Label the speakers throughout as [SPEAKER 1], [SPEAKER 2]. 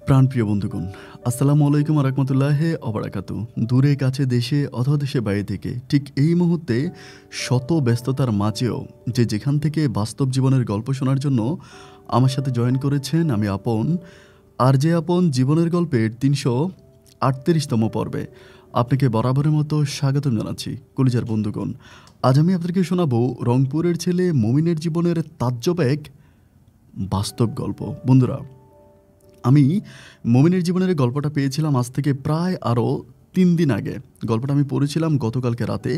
[SPEAKER 1] প্রাণপ্রিয় বন্ধুগণ, আসসালামু আলাইকুম রহমতুল্লাহ অবরাকাতু। দূরে কাছে দেশে অথবা দেশে বাইরে থেকে ঠিক এই মুহূর্তে শত ব্যস্ততার মাঝেও যে যেখান থেকে বাস্তব জীবনের গল্প শোনার জন্য আমার সাথে জয়েন করেছেন, আমি আপন আর যে আপন জীবনের গল্পের ৩৩৮তম পর্বে আপনাকে বরাবরের মতো স্বাগতম জানাচ্ছি কলিজার বন্ধুগণ। আজ আমি আপনাদেরকে শোনাবো রংপুরের ছেলে মমিনের জীবনের তাজ্জব এক বাস্তব গল্প। বন্ধুরা, আমি মমিনের জীবনের গল্পটা পেয়েছিলাম আজ থেকে প্রায় আরও ৩ দিন আগে। গল্পটা আমি পড়েছিলাম গতকালকে রাতে।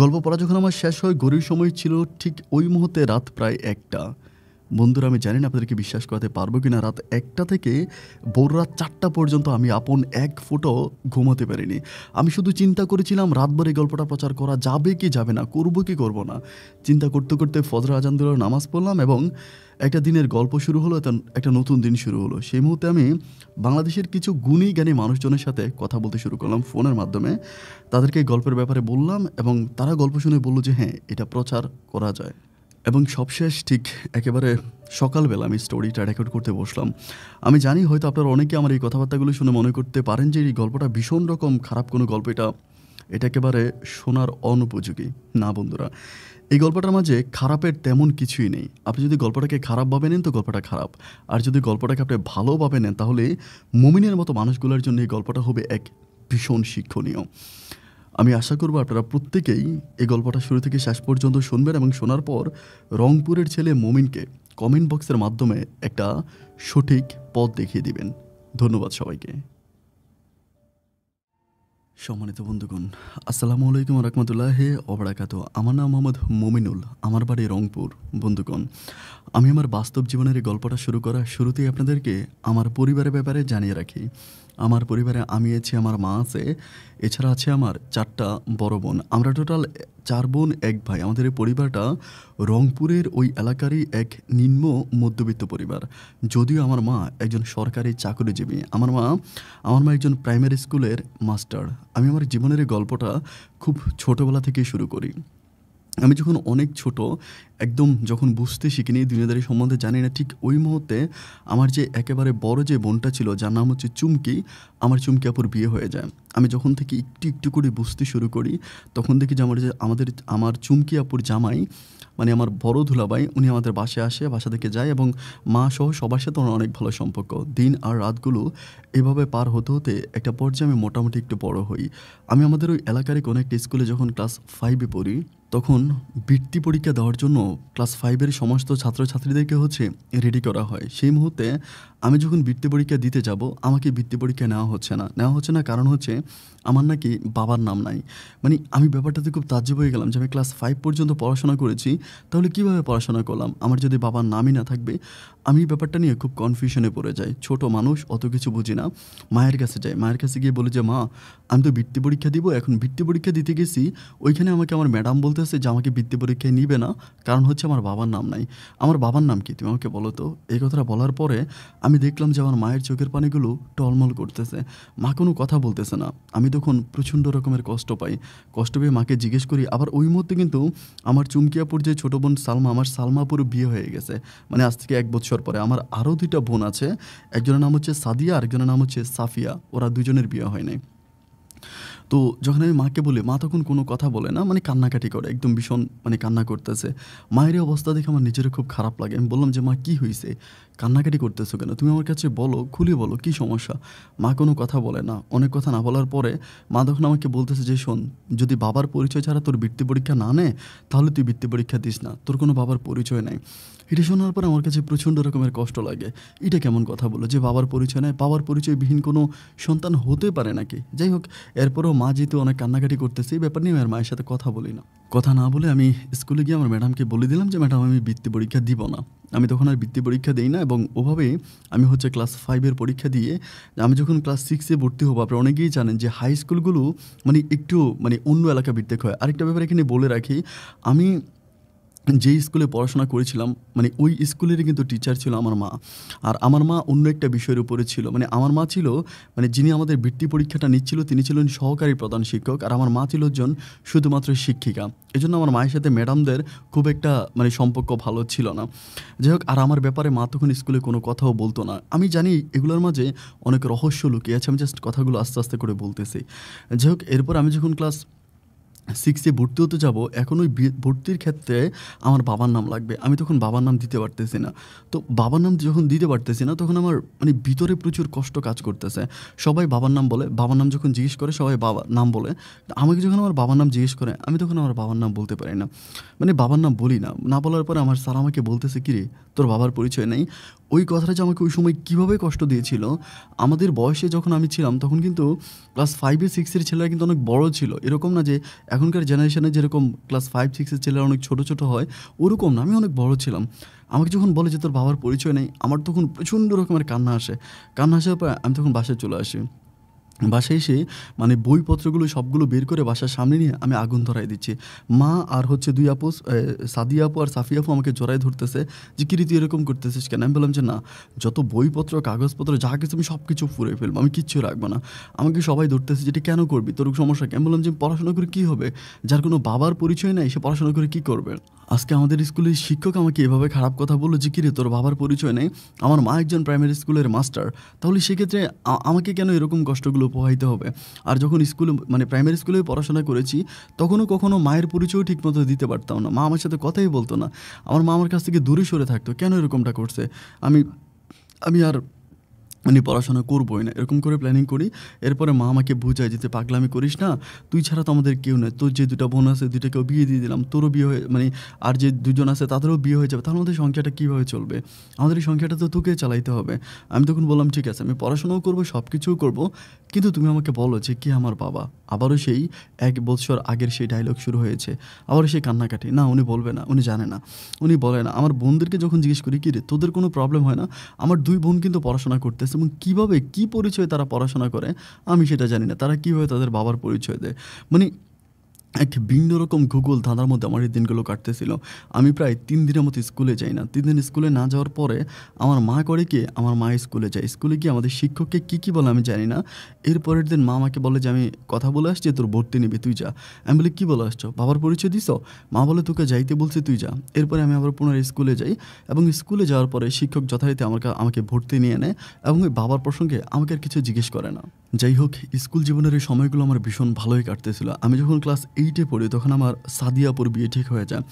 [SPEAKER 1] গল্প পড়া যখন আমার শেষ হয় ঘড়ির সময় ছিল ঠিক ওই মুহূর্তে রাত প্রায় ১টা। বন্ধুরা, আমি জানি না আপনাদেরকে বিশ্বাস করাতে পারবো কি না, রাত ১টা থেকে ভোর রাত ৪টা পর্যন্ত আমি আপন এক ফুটও ঘুমোতে পারিনি। আমি শুধু চিন্তা করেছিলাম রাতভর এই গল্পটা প্রচার করা যাবে কি যাবে না, করবো কি করবো না। চিন্তা করতে করতে ফজর আজান দিল, নামাজ পড়লাম এবং একটা দিনের গল্প শুরু হলো, একটা নতুন দিন শুরু হলো। সেই মুহূর্তে আমি বাংলাদেশের কিছু গুণী জ্ঞানী মানুষজনের সাথে কথা বলতে শুরু করলাম ফোনের মাধ্যমে। তাদেরকে এই গল্পের ব্যাপারে বললাম এবং তারা গল্প শুনে বলল যে হ্যাঁ, এটা প্রচার করা যায়। এবং সবশেষ ঠিক একেবারে সকালবেলা আমি স্টোরিটা রেকর্ড করতে বসলাম। আমি জানি হয়তো আপনারা অনেকে আমার এই কথাবার্তাগুলো শুনে মনে করতে পারেন যে এই গল্পটা ভীষণ রকম খারাপ কোনো গল্প, এটা একেবারে শোনার অনুপযোগী। না বন্ধুরা, এই গল্পটার মাঝে খারাপের তেমন কিছুই নেই। আপনি যদি গল্পটাকে খারাপভাবে নেন তো গল্পটা খারাপ, আর যদি গল্পটাকে আপনি ভালোভাবে নেন তাহলে মুমিনের মতো মানুষগুলোর জন্য এই গল্পটা হবে এক ভীষণ শিক্ষণীয়। আমি আশা করব আপনারা প্রত্যেকেই এই গল্পটা শুরু থেকে শেষ পর্যন্ত শুনবেন এবং শোনার পর রংপুরের ছেলে মমিনকে কমেন্ট বক্সের মাধ্যমে একটা সঠিক পথ দেখিয়ে দিবেন। ধন্যবাদ সবাইকে। সম্মানিত বন্ধুগণ, আসসালামু আলাইকুম রহমতুল্লাহ ওবরাকাতু। আমার নাম মোহাম্মদ মমিনুল, আমার বাড়ি রংপুর। বন্ধুগণ, আমি আমার বাস্তব জীবনের এই গল্পটা শুরু করার শুরুতেই আপনাদেরকে আমার পরিবারের ব্যাপারে জানিয়ে রাখি। আমার পরিবারে আমি আছি, আমার মা আছে, এছাড়া আছে আমার 4টা বড় বোন। আমরা টোটাল 4 বোন 1 ভাই। আমাদের এই পরিবারটা রংপুরের ওই এলাকারই এক নিম্ন মধ্যবিত্ত পরিবার। যদিও আমার মা একজন সরকারি চাকরিজীবী। আমার মা একজন প্রাইমারি স্কুলের মাস্টার। আমি আমার জীবনের এই গল্পটা খুব ছোটোবেলা থেকেই শুরু করি। আমি যখন অনেক ছোট, একদম যখন বুঝতে শিখিনি, দুনিয়াদারি সম্বন্ধে জানি না, ঠিক ওই মুহূর্তে আমার যে একেবারে বড় যে বোনটা ছিল যার নাম হচ্ছে চুমকি, আমার চুমকি আপুর বিয়ে হয়ে যায়। আমি যখন থেকে একটু একটু করে বুঝতে শুরু করি তখন দেখি যে আমার চুমকি আপুর জামাই, মানে আমার বড় দুলাভাই, উনি আমাদের বাসায় আসে, বাসা থেকে যায় এবং মা সহ সবার সাথে ওনার অনেক ভালো সম্পর্ক। দিন আর রাতগুলো এভাবে পার হতে হতে একটা পর্যায়ে আমি মোটামুটি একটু বড় হই। আমি আমাদের ওই এলাকারই কোনো একটা স্কুলে যখন ক্লাস 5-এ পড়ি, তখন বৃত্তি পরীক্ষা দেওয়ার জন্য ক্লাস 5-এর সমস্ত ছাত্রছাত্রীদেরকে রেডি করা হয়। সেই মুহূর্তে আমি যখন বৃত্তি পরীক্ষা দিতে যাব, আমাকে বৃত্তি পরীক্ষা নেওয়া হচ্ছে না কারণ হচ্ছে আমার নাকি বাবার নাম নাই। মানে আমি ব্যাপারটাতে খুব তাজ্জব হয়ে গেলাম যে আমি ক্লাস 5 পর্যন্ত পড়াশোনা করেছি, তাহলে কীভাবে পড়াশোনা করলাম আমার যদি বাবার নামই না থাকবে। আমি ব্যাপারটা নিয়ে খুব কনফিউশনে পড়ে যাই। ছোট মানুষ, অত কিছু বুঝি না। মায়ের কাছে যাই, মায়ের কাছে গিয়ে বলি যে মা, আমি তো বৃত্তি পরীক্ষা দিব। এখন বৃত্তি পরীক্ষা দিতে গেছি, ওইখানে আমাকে আমার ম্যাডাম বলতেছে যে আমাকে বৃত্তি পরীক্ষায় নিবে না, কারণ হচ্ছে আমার বাবার নাম নাই। আমার বাবার নাম কি, তুমি আমাকে বলো তো। এই কথাটা বলার পরে আমি দেখলাম যে আমার মায়ের চোখের পানিগুলো টলমল করতেছে। মা কোনো কথা বলতেছে না। আমি তখন প্রচণ্ড রকমের কষ্ট পাই। কষ্ট পেয়ে মাকে জিজ্ঞেস করি। আবার ওই মুহূর্তে কিন্তু আমার চুমকিয়াপুর যে ছোটো বোন সালমা, আমার সালমাপুর বিয়ে হয়ে গেছে, মানে আজ থেকে 1 বছর পরে। আমার আরও 2টা বোন আছে, একজনের নাম হচ্ছে সাদিয়া, আরেকজনের নাম হচ্ছে সাফিয়া। ওরা দুজনের বিয়ে হয় নাই। তো যখন আমি মাকে বলি, মা তখন কোনো কথা বলে না, মানে কান্নাকাটি করে, একদম ভীষণ মানে কান্না করতেছে। মায়ের এই অবস্থা দেখে আমার নিজেরও খুব খারাপ লাগে। আমি বললাম যে মা, কী হয়েছে, কান্নাকাটি করতেছো কেন? তুমি আমার কাছে বলো, খুলে বলো কী সমস্যা। মা কোনো কথা বলে না। অনেক কথা না বলার পরে মা তখন আমাকে বলতেছে যে শোন, যদি বাবার পরিচয় ছাড়া তোর বৃত্তি পরীক্ষা না নেয় তাহলে তুই বৃত্তি পরীক্ষা দিস না, তোর কোনো বাবার পরিচয় নেই। এটা শোনার পরে আমার কাছে প্রচণ্ড রকমের কষ্ট লাগে। এটা কেমন কথা বলো যে বাবার পরিচয় নেয়, বাবার পরিচয়বিহীন কোনো সন্তান হতে পারে নাকি? যাই হোক, এরপরও মা যেহেতু অনেক কান্নাকাটি করতেছে, এই ব্যাপার নিয়ে আমার মায়ের সাথে কথা বলি না। কথা না বলে আমি স্কুলে গিয়ে আমার ম্যাডামকে বলে দিলাম যে ম্যাডাম, আমি বৃত্তি পরীক্ষা দিব না। আমি তখন আর বৃত্তি পরীক্ষা দিই না এবং ওভাবেই আমি ক্লাস 5-এর পরীক্ষা দিয়ে আমি যখন ক্লাস 6-এ ভর্তি হবো, আপনারা অনেকেই জানেন যে হাই স্কুলগুলো মানে একটু মানে অন্য এলাকা ভিত্তিক হয়। আরেকটা ব্যাপার এখানে বলে রাখি, আমি যেই স্কুলে পড়াশোনা করেছিলাম মানে ওই স্কুলেরই কিন্তু টিচার ছিল আমার মা। আর আমার মা অন্য একটা বিষয়ের উপরে ছিল। মানে আমার মা ছিল মানে যিনি আমাদের বৃত্তি পরীক্ষাটা নিচ্ছিল তিনি ছিলেন সহকারী প্রধান শিক্ষক। আর আমার মা ছিল একজন শুধুমাত্র শিক্ষিকা। এজন্য আমার মায়ের সাথে ম্যাডামদের খুব একটা মানে সম্পর্ক ভালো ছিল না। যাই হোক আর আমার ব্যাপারে মা তখন স্কুলে কোনো কথাও বলতো না। আমি জানি এগুলোর মাঝে অনেক রহস্য লুকিয়ে আছে। আমি জাস্ট কথাগুলো আস্তে, আস্তে করে বলতেছি। যাই হোক এরপর আমি যখন ক্লাস 6 এ ভর্তি হতে যাব, এখন ওই ভর্তির ক্ষেত্রে আমার বাবার নাম লাগবে। আমি তখন বাবার নাম দিতে পারতেছি না। তো বাবার নাম যখন দিতে পারতেছি না, তখন আমার মানে ভিতরে প্রচুর কষ্ট কাজ করতেছে। সবাই বাবার নাম বলে, বাবার নাম যখন জিজ্ঞেস করে সবাই বাবার নাম বলে। আমাকে যখন আমার বাবার নাম জিজ্ঞেস করে, আমি তখন আমার বাবার নাম বলতে পারি না। মানে বাবার নাম বলি না। না বলার পরে আমার স্যার আমাকে বলতেছে, "কিরে, তোর বাবার পরিচয় নেই?" ওই কথাটা যে আমাকে ওই সময় কীভাবে কষ্ট দিয়েছিল, আমাদের বয়সে যখন আমি ছিলাম তখন কিন্তু ক্লাস 5 এ 6 এর ছেলেরা কিন্তু অনেক বড় ছিল। এরকম না যে এখনকার জেনারেশনে যেরকম ক্লাস 5-6 এর ছেলেরা অনেক ছোট, ছোট হয়, ওরকম না। আমি অনেক বড় ছিলাম। আমাকে যখন বলে যে, "তোর বাবার পরিচয় নেই", আমার তখন প্রচণ্ড রকমের কান্না আসে। কান্না আসার পর আমি তখন বাসায় চলে আসি। বাসায় এসে মানে বইপত্রগুলো সবগুলো বের করে বাসার সামনে নিয়ে আমি আগুন ধরায় দিচ্ছি। মা আর হচ্ছে ২ আপু সাদিয়া আপু আর সাফিয়া আপু আমাকে জড়ায় ধরতেছে যে, "কিরে তুই এরকম করতেছিস কেন?" আমি বললাম যে, "না, যত বইপত্র, কাগজপত্র যা কিছু আমি সব কিছু পুড়িয়ে ফেলবো। আমি কিচ্ছু রাখবো না।" আমাকে সবাই ধরতেছে যে, "এটা কেন করবি? তোর সমস্যা কি?" আমি বললাম যে, "পড়াশোনা করে কী হবে? যার কোনো বাবার পরিচয় নাই সে পড়াশোনা করে কী করবে?" আজকে আমাদের স্কুলের শিক্ষক আমাকে এভাবে খারাপ কথা বলল যে, "কিরে তোর বাবার পরিচয় নেই?" আমার মা একজন প্রাইমারি স্কুলের মাস্টার। তাহলে সেক্ষেত্রে আমাকে কেন এরকম কষ্টগুলো পোহাইতে হবে? আর যখন স্কুলে মানে প্রাইমারি স্কুলে পড়াশোনা করেছি, তখনও কখনো মায়ের পরিচয়ও ঠিকমতো দিতে পারতাম না। মা আমার সাথে কথাই বলত না। আমার মা আমার কাছ থেকে দূরে সরে থাকতো। কেন এরকমটা করছে? আমি আমি আর মানে পড়াশোনা করবোই না। এরকম করে প্ল্যানিং করি। এরপরে মা আমাকে বুঝায় যে, "তুই পাগলামি করিস না। তুই ছাড়া তো আমাদের কেউ নেই। তোর যে ২ টা বোন আছে ২ টাকেও বিয়ে দিয়ে দিলাম। তোরও বিয়ে হয়ে মানে আর যে ২ জন আছে তাদেরও বিয়ে হয়ে যাবে। তাহলে আমাদের সংসারটা কীভাবে চলবে? আমাদের এই সংসারটা তো তোকে চালাইতে হবে।" আমি তখন বললাম, "ঠিক আছে, আমি পড়াশোনাও করব, সব কিছুও করব। কিন্তু তুমি আমাকে বলো যে কে আমার বাবা?" আবারও সেই ১ বৎসর আগের সেই ডায়ালগ শুরু হয়েছে। আবারও সেই কান্নাকাটি। না, উনি বলবে না, উনি জানে না, উনি বলে না। আমার বোনদেরকে যখন জিজ্ঞেস করি, "কিরে তোদের কোনো প্রবলেম হয় না?" আমার ২ বোন কিন্তু পড়াশোনা করতেছে এবং কীভাবে, কী পরিচয়ে তারা পড়াশোনা করে আমি সেটা জানি না। তারা কীভাবে তাদের বাবার পরিচয় দেয়। মানে এক ভিন্ন রকম গুগল ধাঁধার মধ্যে আমার এই দিনগুলো কাটতেছিল। আমি প্রায় ৩ দিনের মতো স্কুলে যাই না। ৩ দিন স্কুলে না যাওয়ার পরে আমার মা করে কি, আমার মা স্কুলে যায়। স্কুলে গিয়ে আমাদের শিক্ষককে কী বলে আমি জানি না। এর পরের দিন মা আমাকে বলে যে, "আমি কথা বলে আসছি, তোর ভর্তি নিবি, তুই যা।" আমি বলি, "কী বলে আসছো? বাবার পরিচয় দিছো?" মা বলে, "তোকে যাইতে বলছি, তুই যা।" এরপরে আমি আবার পুনরায় স্কুলে যাই এবং স্কুলে যাওয়ার পরে শিক্ষক যথারীতি আমাকে ভর্তি নিয়ে নেয় এবং ওই বাবার প্রসঙ্গে আমাকে আর কিছু জিজ্ঞেস করে না। যাই হোক স্কুল জীবনের এই সময়গুলো আমার ভীষণ ভালোই কাটতেছিল। আমি যখন ক্লাস 8 এ পড়ি তখন আমার সাদিয়া আপুর বিয়ে ঠিক হয়ে যায়।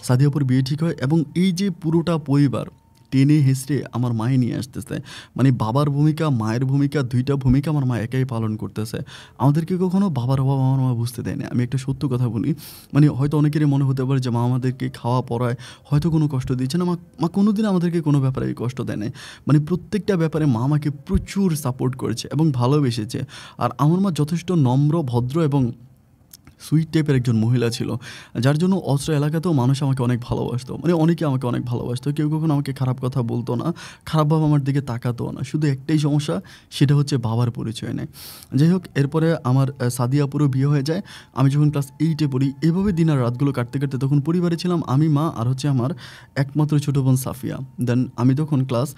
[SPEAKER 1] সাদিয়া আপুর বিয়ে ঠিক হয় এবং এই যে পুরোটা পরিবার টেনে হেঁচড়ে আমার মায়ে নিয়ে আসতেছে। মানে বাবার ভূমিকা, মায়ের ভূমিকা ২ টা ভূমিকা আমার মা একাই পালন করতেছে। আমাদেরকে কখনো বাবার অভাব আমার মা বুঝতে দেয় না। আমি একটা সত্য কথা বলি, মানে হয়তো অনেকেরই মনে হতে পারে যে মা আমাদেরকে খাওয়া পড়ায় হয়তো কোনো কষ্ট দিচ্ছে না। মা কোনোদিন আমাদেরকে কোনো ব্যাপারে কষ্ট দেয় নাই। মানে প্রত্যেকটা ব্যাপারে মা আমাকে প্রচুর সাপোর্ট করেছে এবং ভালোবেসেছে। আর আমার মা যথেষ্ট নম্র, ভদ্র এবং সুইট টাইপের একজন মহিলা ছিল। যার জন্য অত্র এলাকাতেও মানুষ আমাকে অনেক ভালোবাসতো। মানে অনেকে আমাকে অনেক ভালোবাসতো। কেউ কখনো আমাকে খারাপ কথা বলতো না। খারাপভাবে আমার দিকে তাকাতোও না। শুধু একটাই সমস্যা, সেটা হচ্ছে বাবার পরিচয় নেয়। যাই হোক এরপরে আমার সাদিয়া আপুরও বিয়ে হয়ে যায়। আমি যখন ক্লাস 8 এ পড়ি, এভাবে দিন আর রাতগুলো কাটতে, কাটতে তখন পরিবারে ছিলাম আমি, মা আর হচ্ছে আমার একমাত্র ছোট বোন সাফিয়া। দেন আমি তখন ক্লাস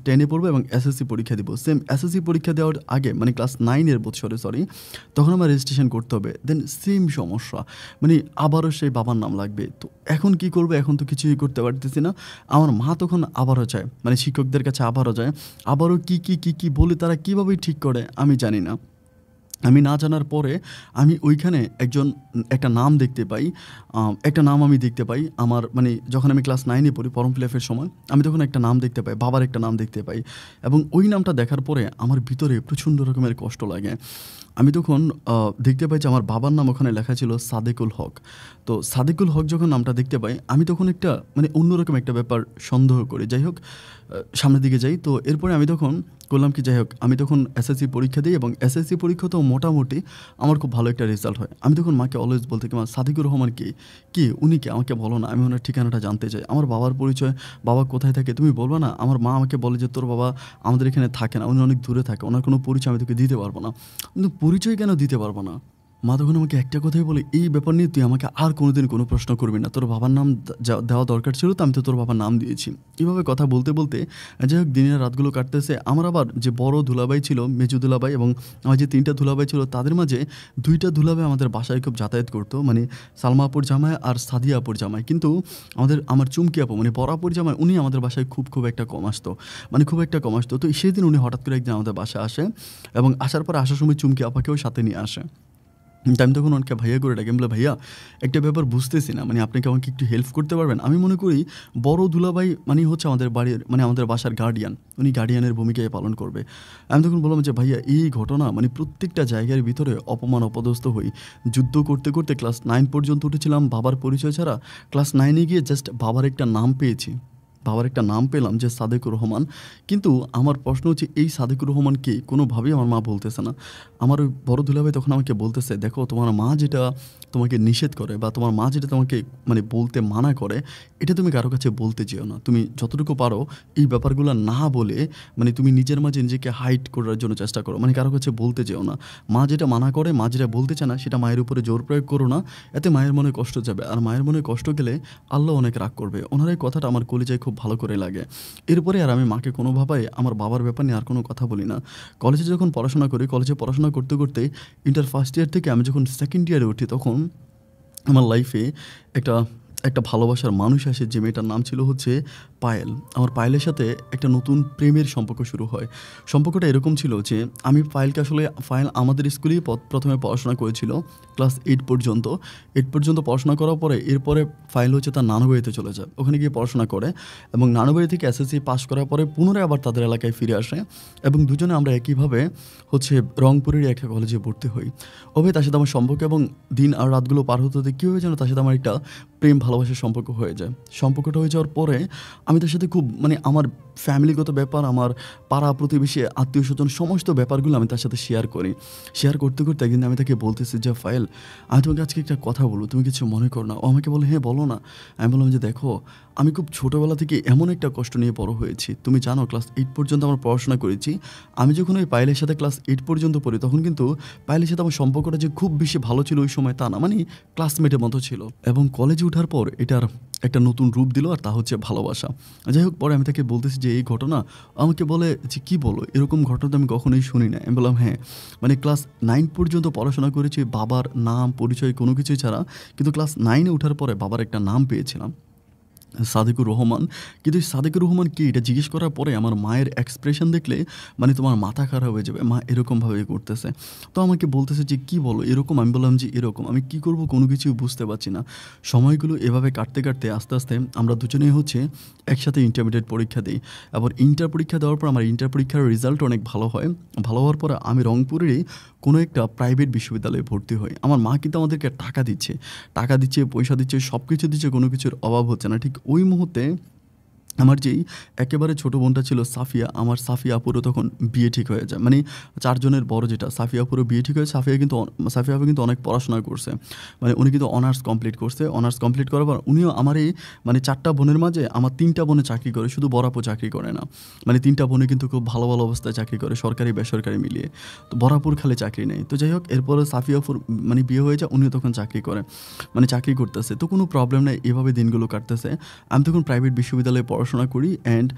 [SPEAKER 1] 10 এ পড়বো এবং এসএসসি পরীক্ষা দিব। সেম এসএসসি পরীক্ষা দেওয়ার আগে মানে ক্লাস 9 এর বৎসরে তখন আমার রেজিস্ট্রেশন করতে হবে। দেন সেম সমস্যা। মানে আবারও সেই বাবার নাম লাগবে। তো এখন কি করব? এখন তো কিছুই করতে পারতেছি না। আমার মা তখন আবারও যায়। মানে শিক্ষকদের কাছে আবারও যায়। আবারও কি বলে তারা কিভাবে ঠিক করে আমি জানি না। আমি না জানার পরে আমি ওইখানে একটা নাম দেখতে পাই। একটা নাম আমি দেখতে পাই। আমার মানে যখন আমি ক্লাস 9 এ পড়ি ফর্ম ফিল আপের সময়, আমি তখন একটা নাম দেখতে পাই। বাবার একটা নাম দেখতে পাই। এবং ওই নামটা দেখার পরে আমার ভিতরে প্রচণ্ড রকমের কষ্ট লাগে। আমি তখন দেখতে পাই যে আমার বাবার নাম ওখানে লেখা ছিল সাদেকুল হক। তো সাদেকুল হক যখন নামটা দেখতে পাই, আমি তখন একটা মানে অন্যরকম একটা ব্যাপার সন্দেহ করি। যাই হোক সামনের দিকে যাই। তো এরপরে আমি তখন করলাম কি, যাই হোক আমি তখন এসএসসি পরীক্ষা দিই এবং এসএসসি পরীক্ষাতেও মোটামুটি আমার খুব ভালো একটা রেজাল্ট হয়। আমি তখন মাকে অলওয়েজ বলতে কি, "মা সাদিকুর রহমান কে? কে? উনি কে? আমাকে বলো না। আমি ওনার ঠিকানাটা জানতে চাই। আমার বাবার পরিচয়, বাবা কোথায় থাকে তুমি বলবা না?" আমার মা আমাকে বলে যে, "তোর বাবা আমাদের এখানে থাকে না। উনি অনেক দূরে থাকে। ওনার কোনো পরিচয় আমি তোকে দিতে পারব না।" কিন্তু পরিচয় কেন দিতে পারব না? মা তখন আমাকে একটা কথাই বলে, "এই ব্যাপার নিয়ে তুই আমাকে আর কোনোদিন কোনো প্রশ্ন করবি না। তোর বাবার নাম দেওয়া দরকার ছিল তো আমি তো তোর বাবার নাম দিয়েছি।" এভাবে কথা বলতে, বলতে যাই হোক দিনের রাতগুলো কাটতেছে। আমার আবার যে বড় দুলাভাই ছিল, মেজো দুলাভাই এবং আমার যে ৩ টা দুলাভাই ছিল তাদের মাঝে ২ টা দুলাভাই আমাদের বাসায় খুব যাতায়াত করত। মানে সালমা আপুর জামাই আর সাদিয়া আপুর জামাই। কিন্তু আমার চুমকি আপু মানে বড় আপুর জামাই উনি আমাদের বাসায় খুব একটা কম আসতো। মানে খুব একটা কম আসতো। তো সেদিন উনি হঠাৎ করে একদিন আমাদের বাসায় আসে এবং আসার পরে আসার সময় চুমকি আপাকেও সাথে নিয়ে আসে। তো আমি তখন ওনাকে ভাইয়া করে ডাকি। আমি বললাম, "ভাইয়া একটা ব্যাপার বুঝতেছি না। মানে আপনি কি আমাকে একটু হেল্প করতে পারবেন?" আমি মনে করি বড় দুলাভাই মানেই হচ্ছে আমাদের বাড়ির মানে আমাদের বাসার গার্ডিয়ান। উনি গার্ডিয়ানের ভূমিকাই পালন করবে। আমি তখন বললাম যে, "ভাইয়া এই ঘটনা মানে প্রত্যেকটা জায়গার ভিতরে অপমান অপদস্থ হই। যুদ্ধ করতে ক্লাস 9 পর্যন্ত উঠেছিলাম বাবার পরিচয় ছাড়া। ক্লাস 9 এ গিয়ে জাস্ট বাবার একটা নাম পেয়েছি। বাবার একটা নাম পেলাম যে সাদেকুর রহমান। কিন্তু আমার প্রশ্ন হচ্ছে এই সাদেকুর রহমান কে? কোনোভাবেই আমার মা বলতেছে না। আমার ওই বড় দুলাভাই তখন আমাকে বলতেছে, "দেখো তোমার মা যেটা তোমাকে নিষেধ করে বা তোমার মা যেটা তোমাকে মানে বলতে মানা করে, এটা তুমি কারো কাছে বলতে যেও না। তুমি যতটুকু পারো এই ব্যাপারগুলো না বলে মানে তুমি নিজের মাঝে নিজেকে হাইড করার জন্য চেষ্টা করো। মানে কারো কাছে বলতে যেও না। মা যেটা মানা করে, মা যেটা বলতে চায় না সেটা মায়ের উপরে জোর প্রয়োগ করো না। এতে মায়ের মনে কষ্ট যাবে। আর মায়ের মনে কষ্ট গেলে আল্লাহ অনেক রাগ করবে।" ওনার এই কথাটা আমার কলিজায় খুব ভালো করে লাগে। এরপরে আর আমি মাকে কোনোভাবেই আমার বাবার ব্যাপার নিয়ে আর কোনো কথা বলি না। কলেজে যখন পড়াশোনা করি, কলেজে পড়াশোনা করতে ইন্টার ফার্স্ট ইয়ার থেকে আমি যখন সেকেন্ড ইয়ারে উঠি তখন আমার লাইফে একটা একটা ভালোবাসার মানুষ আসে যে মেয়েটার নাম ছিল হচ্ছে পায়েল। আমার পায়েলের সাথে একটা নতুন প্রেমের সম্পর্ক শুরু হয়। সম্পর্কটা এরকম ছিল যে আমি পায়েলকে আসলে পায়েল আমাদের স্কুলেই প্রথমে পড়াশোনা করেছিল ক্লাস 8 পর্যন্ত। 8 পর্যন্ত পড়াশোনা করার পরে এরপরে পায়েল হচ্ছে তার নানু বাড়িতে চলে যায়। ওখানে গিয়ে পড়াশোনা করে এবং নানু বাড়ি থেকে এসএসসি পাস করার পরে পুনরায় আবার তাদের এলাকায় ফিরে আসে এবং দুজনে আমরা একইভাবে হচ্ছে রংপুরেরই একটা কলেজে ভর্তি হই। ওভাবে তার সাথে আমার সম্পর্ক এবং দিন আর রাতগুলো পার হতে, হতে কী হয়ে যেন তার সাথে আমার একটা প্রেম ভালোবাসার সম্পর্ক হয়ে যায়। সম্পর্কটা হয়ে যাওয়ার পরে আমি তার সাথে খুব মানে আমার ফ্যামিলিগত ব্যাপার, আমার পাড়া প্রতিবেশী, আত্মীয়স্বজন সমস্ত ব্যাপারগুলো আমি তার সাথে শেয়ার করি। শেয়ার করতে একদিন আমি তাকে বলতেছি যে, "ফাইল আমি তোমাকে আজকে একটা কথা বলবো, তুমি কিছু মনে করো না।" ও আমাকে বলে, "হ্যাঁ, বলো না।" আমি বললাম যে, "দেখো আমি খুব ছোটোবেলা থেকে এমন একটা কষ্ট নিয়ে বড় হয়েছি। তুমি জানো ক্লাস 8 পর্যন্ত আমরা পড়াশোনা করেছি। আমি যখন ওই পায়েলের সাথে ক্লাস 8 পর্যন্ত পড়ি তখন কিন্তু পায়েলের সাথে আমার সম্পর্কটা যে খুব বেশি ভালো ছিল ওই সময় তা না। মানে ক্লাসমেটের মতো ছিল এবং কলেজে ওঠার পর এটার একটা নতুন রূপ দিল আর তা হচ্ছে ভালোবাসা। যাই হোক পরে আমি তাকে বলতেছি যে এই ঘটনা, আমাকে বলে যে, "কী বলো? এরকম ঘটনা তো আমি কখনোই শুনি নাই।" আমি বললাম, "হ্যাঁ, মানে ক্লাস 9 পর্যন্ত পড়াশোনা করেছি বাবার নাম, পরিচয় কোনো কিছুই ছাড়া। কিন্তু ক্লাস 9 এ ওঠার পরে বাবার একটা নাম পেয়েছিলাম। সাদেকুর রহমান। কিন্তু এই সাদেকুর রহমান কে এটা জিজ্ঞেস করার পরে আমার মায়ের এক্সপ্রেশন দেখলে মানে তোমার মাথা খারাপ হয়ে যাবে। মা এরকমভাবে করতেছে। তো আমাকে বলতেছে যে, "কী বলো এরকম?" আমি বললাম যে, "এরকম।" আমি কী করব কোনো কিছুই বুঝতে পারছি না। সময়গুলো এভাবে কাটতে আস্তে আমরা দুজনেই হচ্ছে একসাথে ইন্টারমিডিয়েট পরীক্ষা দেই। আবার ইন্টার পরীক্ষা দেওয়ার পর আমার ইন্টার পরীক্ষার রেজাল্ট অনেক ভালো হয়। ভালো হওয়ার পরে আমি রংপুরেরই কোনো একটা প্রাইভেট বিশ্ববিদ্যালয়ে ভর্তি হই। আমার মা কিন্তু আমাদেরকে টাকা দিচ্ছে, পয়সা দিচ্ছে, সব কিছু দিচ্ছে, কোনো কিছুর অভাব হচ্ছে না। ঠিক ওই মুহূর্তে আমার যেই একেবারে ছোট বোনটা ছিল সাফিয়া, আমার সাফিয়া আপুরও তখন বিয়ে ঠিক হয়ে যায়। মানে ৪ জনের বড় যেটা সাফিয়া আপুরও বিয়ে ঠিক হয়েছে। সাফিয়া আপু কিন্তু অনেক পড়াশোনা করছে। মানে উনি কিন্তু অনার্স কমপ্লিট করছে। অনার্স কমপ্লিট করার পর উনিও আমার এই মানে ৪ টা বোনের মাঝে আমার ৩ টা বোনে চাকরি করে। শুধু বড় আপু চাকরি করে না। মানে ৩ টা বোনে কিন্তু খুব ভালো অবস্থায় চাকরি করে সরকারি বেসরকারি মিলিয়ে। তো বড় আপুর খালি চাকরি নেই। তো যাই হোক এরপরে সাফিয়া আপুর মানে বিয়ে হয়ে যায়। উনিও তখন চাকরি করে। মানে চাকরি করতেছে। তো কোনো প্রবলেম নাই। এভাবে দিনগুলো কাটতেছে। আমি তখন প্রাইভেট বিশ্ববিদ্যালয়ে পড়াশোনা করি অ্যান্ড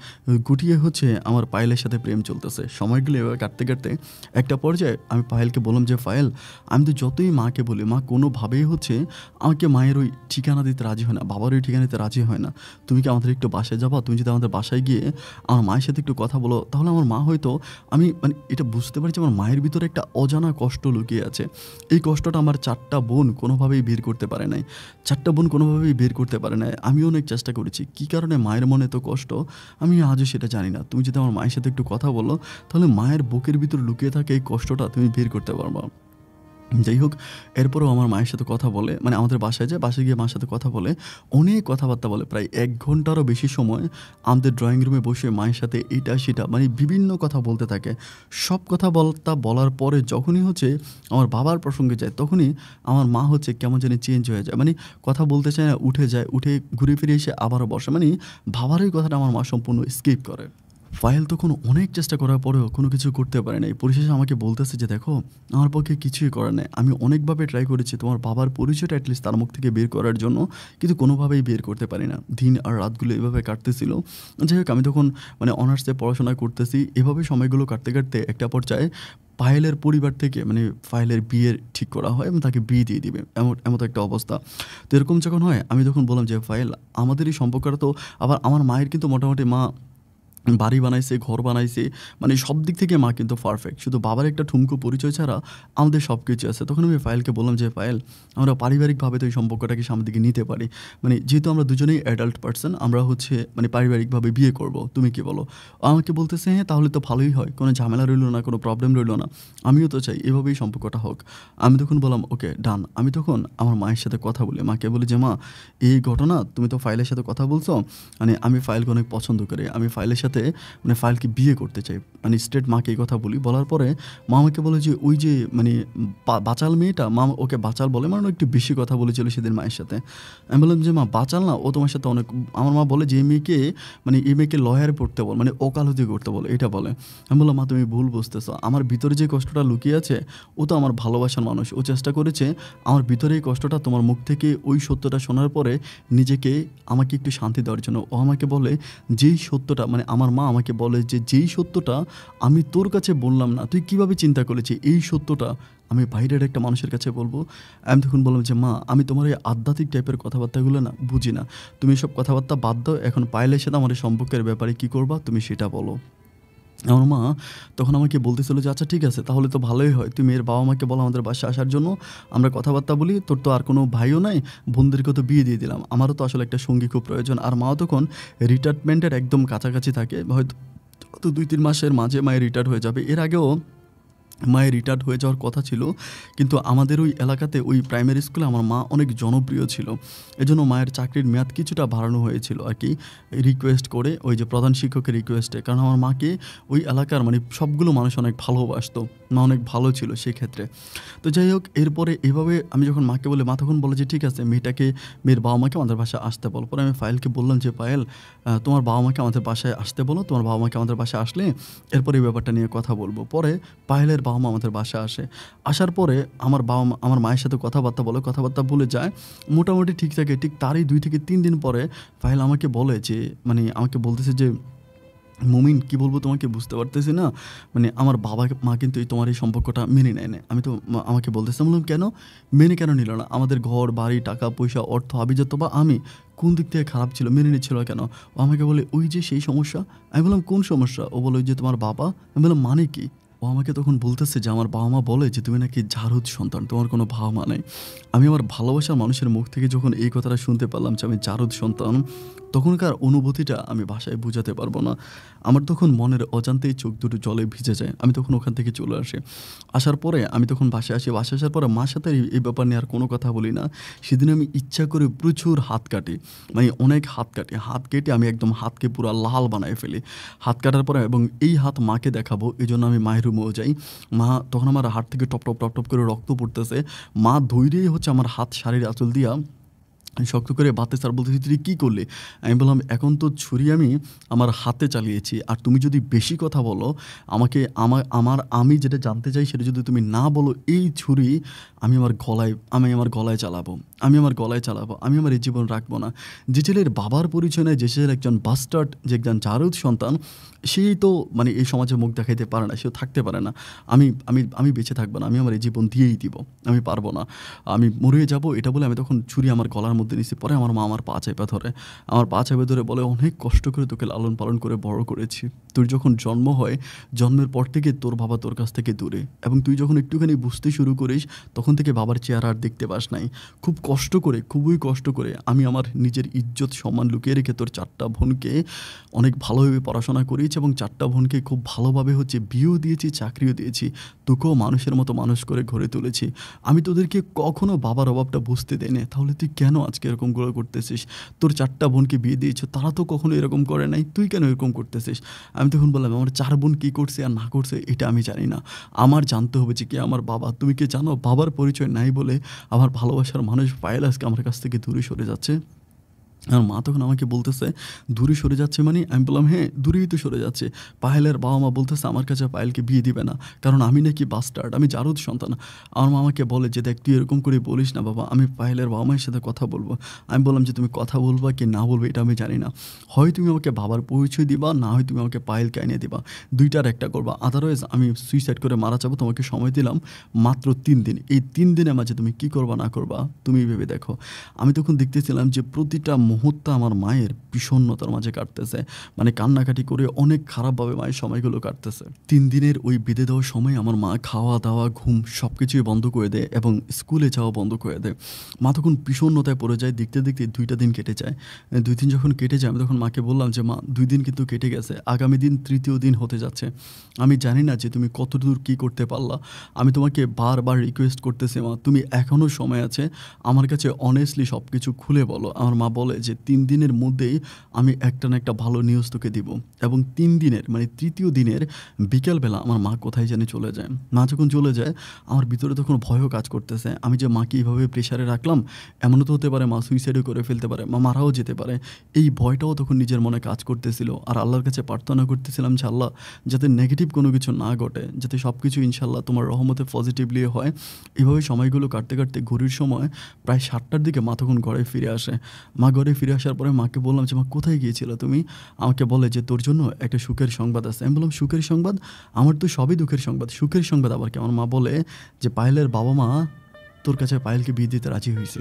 [SPEAKER 1] গুটিয়ে হচ্ছে আমার পায়েলের সাথে প্রেম চলতেছে। সময়গুলো এভাবে কাটতে একটা পর্যায়ে আমি পায়েলকে বললাম যে, "পায়েল আমি তো যতই মাকে বলি মা কোনোভাবেই হচ্ছে আমাকে মায়ের ওই ঠিকানা দিতে রাজি হয় না, বাবার ওই ঠিকানা দিতে রাজি হয় না। তুমি কি আমাদের একটু বাসায় যাবা? তুমি যদি আমাদের বাসায় গিয়ে আমার মায়ের সাথে একটু কথা বলো তাহলে আমার মা হয়তো" আমি মানে এটা বুঝতে পারি যে আমার মায়ের ভিতরে একটা অজানা কষ্ট লুকিয়ে আছে। এই কষ্টটা আমার ৪ টা বোন কোনোভাবেই বের করতে পারে নাই। ৪ টা বোন কোনোভাবেই বের করতে পারে নাই। আমিও অনেক চেষ্টা করেছি। কী কারণে মায়ের মনে এত কষ্ট আমি আজও সেটা জানি না। তুমি যদি আমার মায়ের সাথে একটু কথা বলো তাহলে মায়ের বুকের ভিতর লুকিয়ে থাকা এই কষ্টটা তুমি বের করতে পারবা। যাই হোক এরপরেও আমার মায়ের সাথে কথা বলে মানে আমাদের বাসায় যায়। বাসায় গিয়ে মার সাথে কথা বলে। অনেক কথাবার্তা বলে। প্রায় ১ ঘন্টারও বেশি সময় আমাদের ড্রয়িং রুমে বসে মায়ের সাথে এইটা সেটা মানে বিভিন্ন কথা বলতে থাকে। সব কথা বলার পরে যখনই হচ্ছে আমার বাবার প্রসঙ্গে যায় তখনই আমার মা হচ্ছে কেমন জানি চেঞ্জ হয়ে যায়। মানে কথা বলতে চায় না, উঠে যায়। উঠে ঘুরে ফিরে এসে আবারও বসে। মানে বাবার এই কথাটা আমার মা সম্পূর্ণ স্কিপ করে। ফাইল তখন অনেক চেষ্টা করার পরেও কোনো কিছু করতে পারে নাই। পরিশেষে আমাকে বলতেছে যে, "দেখো, আমার পক্ষে কিছুই করার নাই। আমি অনেকভাবে ট্রাই করেছি তোমার বাবার পরিচয়টা এটলিস্ট তার মুখ থেকে বের করার জন্য, কিন্তু কোনোভাবেই বের করতে পারি না।" দিন আর রাতগুলো এভাবে কাটতেছিল। যাই হোক আমি তখন অনার্সে পড়াশোনা করতেছি। এভাবে সময়গুলো কাটতে, কাটতে একটা পর্যায়ে পায়েলের পরিবার থেকে ফাইলের বিয়ের ঠিক করা হয় এবং তাকে বিয়ে দিয়ে দিবে। এমতো একটা অবস্থা। তো এরকম যখন হয় আমি তখন বললাম যে, "ফাইল, আমাদের এই সম্পর্কটা তো" আবার আমার মায়ের কিন্তু মোটামুটি মা বাড়ি বানাইছে, ঘর বানাইছে। সব দিক থেকে মা কিন্তু পারফেক্ট। শুধু বাবার একটা ঠুমকো পরিচয় ছাড়া আমাদের সবকিছু আছে। তখন আমি ফাইলকে বললাম যে, "ফাইল, আমরা পারিবারিকভাবে তো এই সম্পর্কটাকে সামনের দিকে নিতে পারি। যেহেতু আমরা দুজনেই অ্যাডাল্ট পারসন, আমরা হচ্ছে পারিবারিকভাবে বিয়ে করব। তুমি কি বলো?" আমাকে বলতেছে, "হ্যাঁ, তাহলে তো ভালোই হয়। কোনো ঝামেলা রইল না, কোনো প্রবলেম রইল না। আমিও তো চাই এভাবেই সম্পর্কটা হোক।" আমি তখন বললাম, "ওকে, ডান।" আমি তখন আমার মায়ের সাথে কথা বলি। মাকে বলি যে, "মা, এই ঘটনা তুমি তো ফাইলের সাথে কথা বলছো। আমি ফাইলকে অনেক পছন্দ করি। আমি ফাইলের সাথে ফাইলকে বিয়ে করতে চাই।" স্ট্রেইট মাকে এই কথা বলি। বলার পরে মা আমাকে বলে যে, "ওই যে বাচাল মেয়েটা", মা ওকে বাচাল বলে, ও একটু বেশি কথা বলেছিল সেদিন মায়ের সাথে। আমি বললাম যে, "মা, বাচাল না, ও তোমার সাথে অনেক"। আমার মা বলে যে, এই মেয়েকে লয়ারে পড়তে বল, ওকালতি করতে বল, এটা বলে।" আমি বললাম, "মা, তুমি ভুল বুঝতেছো। আমার ভিতরে যে কষ্টটা লুকিয়ে আছে, ও তো আমার ভালোবাসার মানুষ। ও চেষ্টা করেছে আমার ভিতরে এই কষ্টটা তোমার মুখ থেকে ওই সত্যটা শোনার পরে আমাকে একটু শান্তি দেওয়ার জন্য। ও আমাকে বলে যেই সত্যটা আমার মা আমাকে বলে যে, "যেই সত্যটা আমি তোর কাছে বললাম না, তুই কিভাবে চিন্তা করেছি এই সত্যটা আমি বাইরের একটা মানুষের কাছে বলবো?" আমি তখন বললাম যে, "মা, আমি তোমার এই আধ্যাত্মিক টাইপের কথাবার্তাগুলো না বুঝি না। তুমি এসব কথাবার্তা বাদ দাও। এখন পায়েলের সাথে আমার এই সম্পর্কের ব্যাপারে কী করবা তুমি সেটা বলো।" আমার মা তখন আমাকে বলতেছিল যে, "আচ্ছা ঠিক আছে, তাহলে তো ভালোই হয়। তুই মেয়ের বাবা-মাকে বল আমাদের বাসায় আসার জন্য। আমরা কথাবার্তা বলি। তোর তো আর কোনো ভাইও নাই। বোনদেরকেও তো বিয়ে দিয়ে দিলাম। আমারও তো আসলে একটা সঙ্গী খুব প্রয়োজন।" আর মাও তখন রিটায়ারমেন্টের একদম কাছাকাছি থাকে। হয়তো ২-৩ মাসের মাঝে মায়ের রিটায়ার হয়ে যাবে। এর আগেও মায়ের রিটায়ার্ড হয়ে যাওয়ার কথা ছিল। কিন্তু আমাদের ওই এলাকাতে ওই প্রাইমারি স্কুলে আমার মা অনেক জনপ্রিয় ছিল। এজন্য মায়ের চাকরির মেয়াদ কিছুটা বাড়ানো হয়েছিল আরকি। রিকোয়েস্ট করে, ওই যে প্রধান শিক্ষকের রিকোয়েস্টে। কারণ আমার মাকে ওই এলাকার সবগুলো মানুষ অনেক ভালোবাসতো। মা অনেক ভালো ছিল সেক্ষেত্রে। তো যাই হোক, এরপরে এভাবে আমি যখন মাকে বলি, মা তখন বলে যে, "ঠিক আছে, মেয়ের বাবা-মাকে আমাদের বাসায় আসতে বল।" পরে আমি ফাইলকে বললাম যে, "পায়েল, তোমার বাবা-মাকে আমাদের বাসায় আসতে বলো। তোমার বাবা-মাকে আমাদের বাসায় আসলে এরপরে এই ব্যাপারটা নিয়ে কথা বলব।" পরে পায়েলের বাবা-মা আমাদের বাসায় আসে। আসার পরে আমার মায়ের সাথে কথাবার্তা বলে, কথাবার্তা বলে যায়। মোটামুটি ঠিক থাকে। ঠিক তারই ২ থেকে ৩ দিন পরে পায়েল আমাকে বলে যে, আমাকে বলতেছে যে, "মুমিন, কি বলবো তোমাকে বুঝতে পারতেছি না। আমার বাবা-মা কিন্তু তোমার এই সম্পর্কটা মেনে নেয় নাই।" আমি তো আমাকে বলতেছে। আমি বললাম, "কেন? মেনে কেন নিল না? আমাদের ঘর, বাড়ি, টাকা-পয়সা, অর্থ, আভিজাত্য বা আমি কোন দিক থেকে খারাপ ছিল? মেনে নিচ্ছিল না কেন?" ও আমাকে বলে, "ওই যে সেই সমস্যা।" আমি বললাম, "কোন সমস্যা?" ও বলে, "ওই যে তোমার বাবা।" আমি বললাম, "মানে কি?" ও আমাকে তখন বলতেছে যে, "আমার বাবা-মা বলে যে তুমি নাকি জারজ সন্তান, তোমার কোনো বাবা-মা নাই।" আমি আমার ভালোবাসার মানুষের মুখ থেকে যখন এই কথাটা শুনতে পারলাম যে আমি জারজ সন্তান, তখনকার অনুভূতিটা আমি ভাষায় বুঝাতে পারবো না। আমার তখন মনের অজান্তেই চোখ দুটো জলে ভিজে যায়। আমি তখন ওখান থেকে চলে আসি। আসার পরে আমি তখন বাসায় আসি। বাসায় আসার পরে মার সাথে এই ব্যাপার নিয়ে আর কোনো কথা বলি না। সেদিন আমি ইচ্ছা করে প্রচুর হাত কাটি। অনেক হাত কাটি। হাত কেটে আমি একদম হাতকে পুরা লাল বানায় ফেলি। হাত কাটার পরে এবং এই হাত মাকে দেখাবো এজন্য আমি মায়ের রুমেও যাই। মা তখন আমার হাত থেকে টপ, টপ, টপ, টপ করে রক্ত পড়তেছে। মা ধইর্যই হচ্ছে আমার হাত শাড়ির আঁচল দিয়া শক্ত করে বাঁধতেছে আর বলতেছে, "তুই কি করলি?" আমি বললাম, "এখন তো ছুরি আমি আমার হাতে চালিয়েছি। আর তুমি যদি বেশি কথা বলো, আমাকে আমি যেটা জানতে চাই সেটা যদি তুমি না বলো, এই ছুরি আমি আমার গলায় চালাবো। আমি আমার গলায় চালাবো। আমি আমার এই জীবন রাখবো না।" যে ছেলের বাবার পরিচয় নেই, যে ছেলের একজন বাস্টার্ড, যে একজন জারজ সন্তান, সেই তো এই সমাজে মুখ দেখাইতে পারে না। সেও থাকতে পারে না। আমি আমি আমি বেঁচে থাকবো না। আমি আমার এই জীবন দিয়েই দিব। আমি পারবো না। আমি মরে যাবো, এটা বলে আমি তখন ছুরি আমার গলার মধ্যে নিছি। পরে আমার মা আমার পা চেপে ধরে। আমার পা চেপে ধরে বলে, "অনেক কষ্ট করে তোকে লালন পালন করে বড় করেছি। তোর যখন জন্ম হয়, জন্মের পর থেকে তোর বাবা তোর কাছ থেকে দূরে। এবং তুই যখন একটুখানি বুঝতে শুরু করিস, তখন থেকে বাবার চেহারা আর দেখতে পাস নাই। খুব কষ্ট করে, খুবই কষ্ট করে আমি আমার নিজের ইজ্জত সম্মান লুকিয়ে রেখে তোর ৪ টা বোনকে অনেক ভালোভাবে পড়াশোনা করিয়েছি এবং ৪ টা বোনকে খুব ভালোভাবে বিয়েও দিয়েছি, চাকরিও দিয়েছি। তোকেও মানুষের মতো মানুষ করে গড়ে তুলেছি। আমি তোদেরকে কখনো বাবার অভাবটা বুঝতে দেইনি। তাহলে তুই কেন আজকে এরকমগুলো করতেছিস? তোর ৪ টা বোনকে বিয়ে দিয়েছ, তারা তো কখনো এরকম করে নাই। তুই কেন এরকম করতেছিস?" আমি তখন বললাম, "আমার ৪ বোন কী করছে আর না করছে এটা আমি জানি না। আমার জানতে হবে যে কে আমার বাবা। তুমি কি জানো বাবার পরিচয় নাই বলে আমার ভালোবাসার মানুষ পায়েল আজকে আমার কাছ থেকে দূরে সরে যাচ্ছে?" আমার মা তখন আমাকে বলতেছে, "দূরে সরে যাচ্ছে মানে?" আমি বললাম, "হ্যাঁ, দূরেই তো সরে যাচ্ছে।" পায়েলের বাবা-মা বলতেছে আমার কাছে পায়েলকে বিয়ে দিবে না। কারণ আমি নাকি বাস্টার্ড, আমি জারদ সন্তান। আমার মা আমাকে বলে যে, "দেখ তুই এরকম করে বলিস না বাবা, আমি পায়েলের বাবা-মায়ের সাথে কথা বলব।" আমি বললাম যে, "তুমি কথা বলবা কি না বলবে এটা আমি জানি না। হয় তুমি আমাকে বাবার পরিচয় দিবা, না হয় তুমি আমাকে পায়েলকে এনে দিবা। ২ টার একটা করবা। আদারওয়াইজ আমি সুইসাইড করে মারা যাবো। তোমাকে সময় দিলাম মাত্র ৩ দিন। এই ৩ দিনের মাঝে তুমি কি করবা না করবা তুমিই ভেবে দেখো।" আমি তখন দেখতেছিলাম যে প্রতিটা মুহূর্ত আমার মায়ের বিষণ্ণতার মাঝে কাটতেছে। মানে কান্নাকাটি করে অনেক খারাপভাবে মায়ের সময়গুলো কাটতেছে। ৩ দিনের ওই বেঁধে দেওয়ার সময় আমার মা খাওয়া-দাওয়া, ঘুম সবকিছুই বন্ধ করে দেয় এবং স্কুলে যাওয়া বন্ধ করে দেয়। মা তখন বিষণ্ণতায় পড়ে যায়। দেখতে, দেখতে ২ টা দিন কেটে যায়। ২ দিন যখন কেটে যায় আমি তখন মাকে বললাম যে, "মা ২ দিন কিন্তু কেটে গেছে। আগামী দিন ৩য় দিন হতে যাচ্ছে। আমি জানি না যে তুমি কতদূর কী করতে পারলা। আমি তোমাকে বারবার রিকোয়েস্ট করতেছি মা, তুমি এখনো সময় আছে। আমার কাছে অনেস্টলি সবকিছু খুলে বলো।" আমার মা বলে যে, "৩ দিনের মধ্যেই আমি একটা না একটা ভালো নিউজ তোকে দিব।" এবং ৩ দিনের মানে ৩য় দিনের বিকেলবেলা আমার মা কোথায় জানি চলে যায়। মা যখন চলে যায় আমার ভিতরে তখন ভয়ও কাজ করতেছে। আমি যে মাকে এভাবে প্রেশারে রাখলাম, এমনও তো হতে পারে মা সুইসাইডও করে ফেলতে পারে, মা মারাও যেতে পারে। এই ভয়টাও তখন নিজের মনে কাজ করতেছিল। আর আল্লাহর কাছে প্রার্থনা করতেছিলাম যে, "আল্লাহ যাতে নেগেটিভ কোনো কিছু না ঘটে, যাতে সবকিছু ইনশাআল্লাহ তোমার রহমতে পজিটিভলি হয়।" এভাবে সময়গুলো কাটতে, কাটতে ঘড়ির সময় প্রায় ৭টার দিকে মা তখন ঘরে ফিরে আসে। মা ঘরে ফিরে আসার পরে মাকে বললাম যে, "মা কোথায় গিয়েছিলা তুমি?" আমাকে বলে যে, "তোর জন্য একটা সুখের সংবাদ আছে।" আমি বললাম, "সুখের সংবাদ? আমার তো সবই দুঃখের সংবাদ। সুখের সংবাদ আবার কি?" আমার মা বলে যে, "পায়েলের বাবা-মা তোর কাছে পায়েলকে বিয়ে দিতে রাজি হইছে।"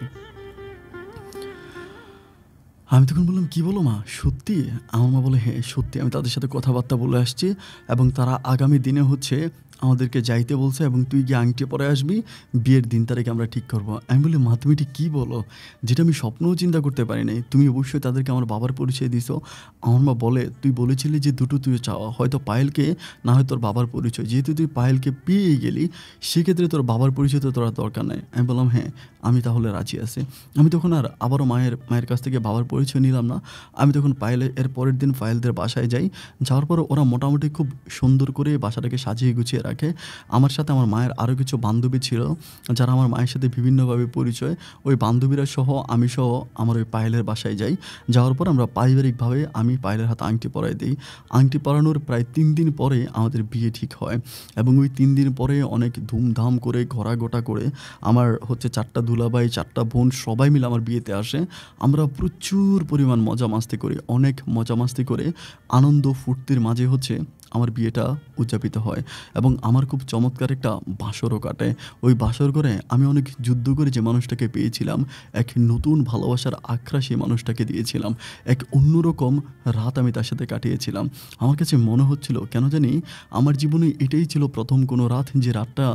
[SPEAKER 1] আমি তখন বললাম, "কি বলো মা? সত্যি?" আমার মা বলে, "হ্যাঁ, সত্যি। আমি তাদের সাথে কথাবার্তা বলে আসছি এবং তারা আগামী দিনে হচ্ছে আমাদেরকে যাইতে বলছে এবং তুই গিয়ে আংটি পরে আসবি। বিয়ের দিন তারিখ আমরা ঠিক করব।" আমি বলি, "মা তুমি এটি কী বলো? যেটা আমি স্বপ্নেও চিন্তা করতে পারি নাই। তুমি অবশ্যই তাদেরকে আমার বাবার পরিচয় দিছো।" আমার মা বলে, "তুই বলেছিলি যে দুটো তুই চাওয়া। হয়তো পায়েলকে, না হয় তোর বাবার পরিচয়। যেহেতু তুই পায়েলকে পেয়েই গেলি, সেক্ষেত্রে তোর বাবার পরিচয় তো তোর আর দরকার নাই।" আমি বললাম, "হ্যাঁ, আমি তাহলে রাজি আছি।" আমি তখন আর আবারও মায়ের কাছ থেকে বাবার পরিচয় নিলাম না। আমি তখন এর পরের দিন পায়েলদের বাসায় যাই। যাওয়ার পরে ওরা মোটামুটি খুব সুন্দর করে বাসাটাকে সাজিয়ে গুছিয়ে রাখে। আমার সাথে আমার মায়ের আরও কিছু বান্ধবী ছিল, যারা আমার মায়ের সাথে বিভিন্নভাবে পরিচয়। ওই বান্ধবীরা সহ আমি সহ আমার ওই পায়েলের বাসায় যাই। যাওয়ার পর আমরা পারিবারিকভাবে আমি পায়েলের হাতে আংটি পরাই দেই। আংটি পরানোর প্রায় ৩ দিন পরে আমাদের বিয়ে ঠিক হয় এবং ওই ৩ দিন পরে অনেক ধুমধাম করে ঘোরাঘোটা করে আমার হচ্ছে ৪ টা দুলাভাই, ৪ টা বোন সবাই মিলে আমার বিয়েতে আসে। আমরা প্রচুর পরিমাণ মজা মাস্তি করি। অনেক মজা মাস্তি করে আনন্দ ফুর্তির মাঝে হচ্ছে আমার বিয়েটা উদযাপিত হয় এবং আমার খুব চমৎকার একটা বাসরও কাটে। ওই বাসর ঘরে আমি অনেক যুদ্ধ করে যে মানুষটাকে পেয়েছিলাম, এক নতুন ভালোবাসার আখড়া সেই মানুষটাকে দিয়েছিলাম। এক অন্যরকম রাত আমি তার সাথে কাটিয়েছিলাম। আমার কাছে মনে হচ্ছিল কেন জানি আমার জীবনে এটাই ছিল ১ম কোনো রাত যে রাতটা